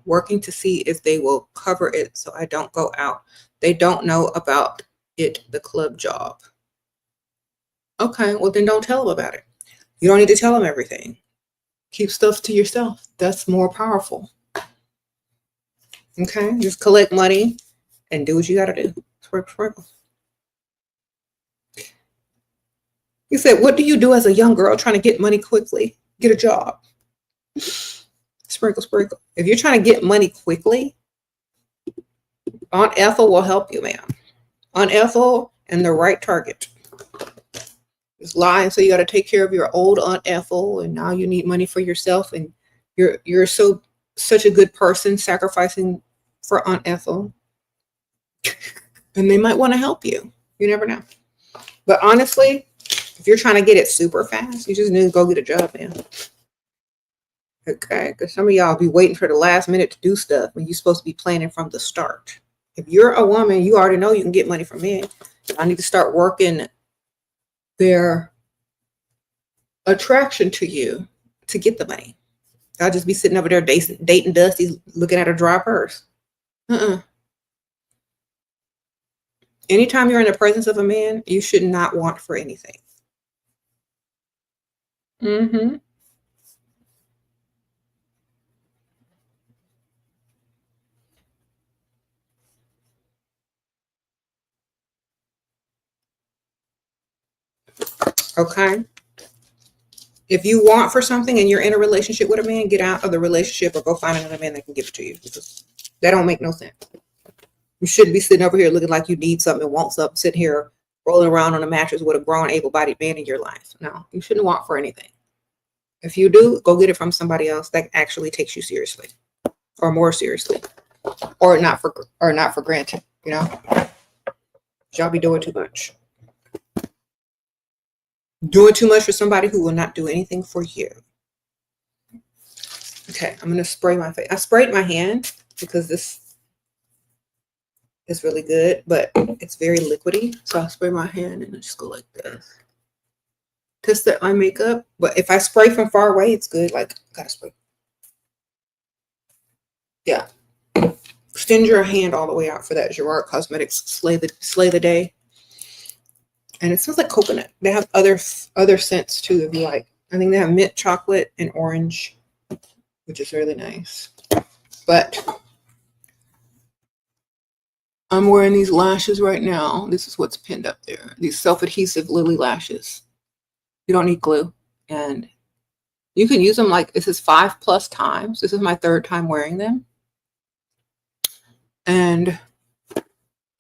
working to see if they will cover it so I don't go out. They don't know about it, the club job. Okay, well then don't tell them about it. You don't need to tell them everything. Keep stuff to yourself. That's more powerful. Okay, just collect money and do what you got to do. Sprinkle. He said, what do you do as a young girl trying to get money quickly? Get a job. Sprinkle, sprinkle. If you're trying to get money quickly, Aunt Ethel will help you, ma'am. Aunt Ethel and the right target. Just lying, so you got to take care of your old Aunt Ethel, and now you need money for yourself, and you're such a good person sacrificing for Aunt Ethel. And they might want to help you. You never know. But honestly, if you're trying to get it super fast, you just need to go get a job, man. Okay, because some of y'all be waiting for the last minute to do stuff when you're supposed to be planning from the start. If you're a woman, you already know you can get money from men. I need to start working their attraction to you to get the money. I'll just be sitting over there dating Dusty, looking at a dry purse. Anytime you're in the presence of a man, you should not want for anything. Mm-hmm. Okay. If you want for something and you're in a relationship with a man, get out of the relationship or go find another man that can give it to you. Because that don't make no sense. You shouldn't be sitting over here looking like you need something and want something, sitting here rolling around on a mattress with a grown, able-bodied man in your life. No, you shouldn't want for anything. If you do, go get it from somebody else that actually takes you seriously, or more seriously, or not for granted. You know, y'all be doing too much. Doing too much for somebody who will not do anything for you. Okay, I'm gonna spray my face. I sprayed my hand because this is really good, but it's very liquidy. So I spray my hand and I just go like this to set my makeup. But if I spray from far away, it's good. Like, gotta spray. Yeah. Extend your hand all the way out for that Gerard Cosmetics Slay the Day. And it smells like coconut. They have other scents too if you like. I think they have mint chocolate and orange, which is really nice. But I'm wearing these lashes right now. This is what's pinned up there. These self-adhesive lily lashes. You don't need glue. And you can use them like, this is 5+ times. This is my 3rd time wearing them. And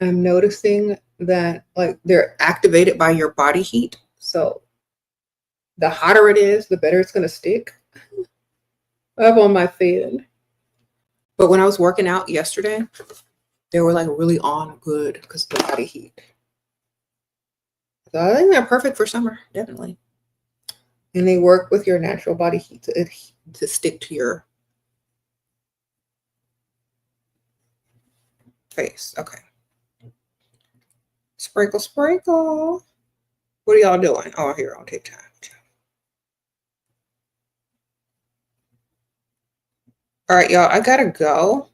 I'm noticing that like they're activated by your body heat. So the hotter it is, the better it's going to stick. I have on my fan. But when I was working out yesterday, they were like really on good because of the body heat. So I think they're perfect for summer, definitely. And they work with your natural body heat to stick to your face. Okay. Sprinkle, sprinkle. What are y'all doing? Oh, here on TikTok. All right, y'all, I gotta go.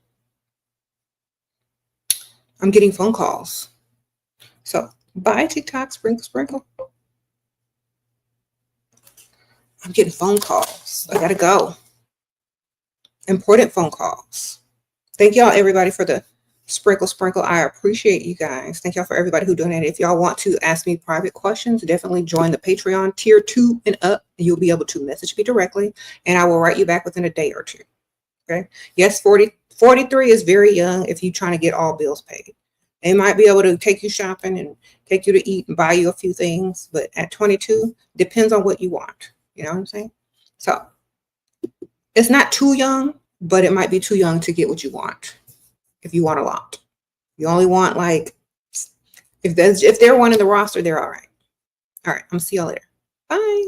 I'm getting phone calls. So bye, TikTok. Sprinkle, sprinkle. I'm getting phone calls. I gotta go. Important phone calls. Thank y'all, everybody, for the sprinkle, sprinkle. I appreciate you guys. Thank y'all for everybody who donated. If y'all want to ask me private questions, definitely join the Patreon tier 2 and up. You'll be able to message me directly, and I will write you back within a day or two. Okay. Yes, 43 is very young if you're trying to get all bills paid. They might be able to take you shopping and take you to eat and buy you a few things, but at 22, depends on what you want. You know what I'm saying? So it's not too young, but it might be too young to get what you want. If you want a lot, you only want like, if they're one in the roster, they're all right. All right. I'm gonna see y'all later. Bye.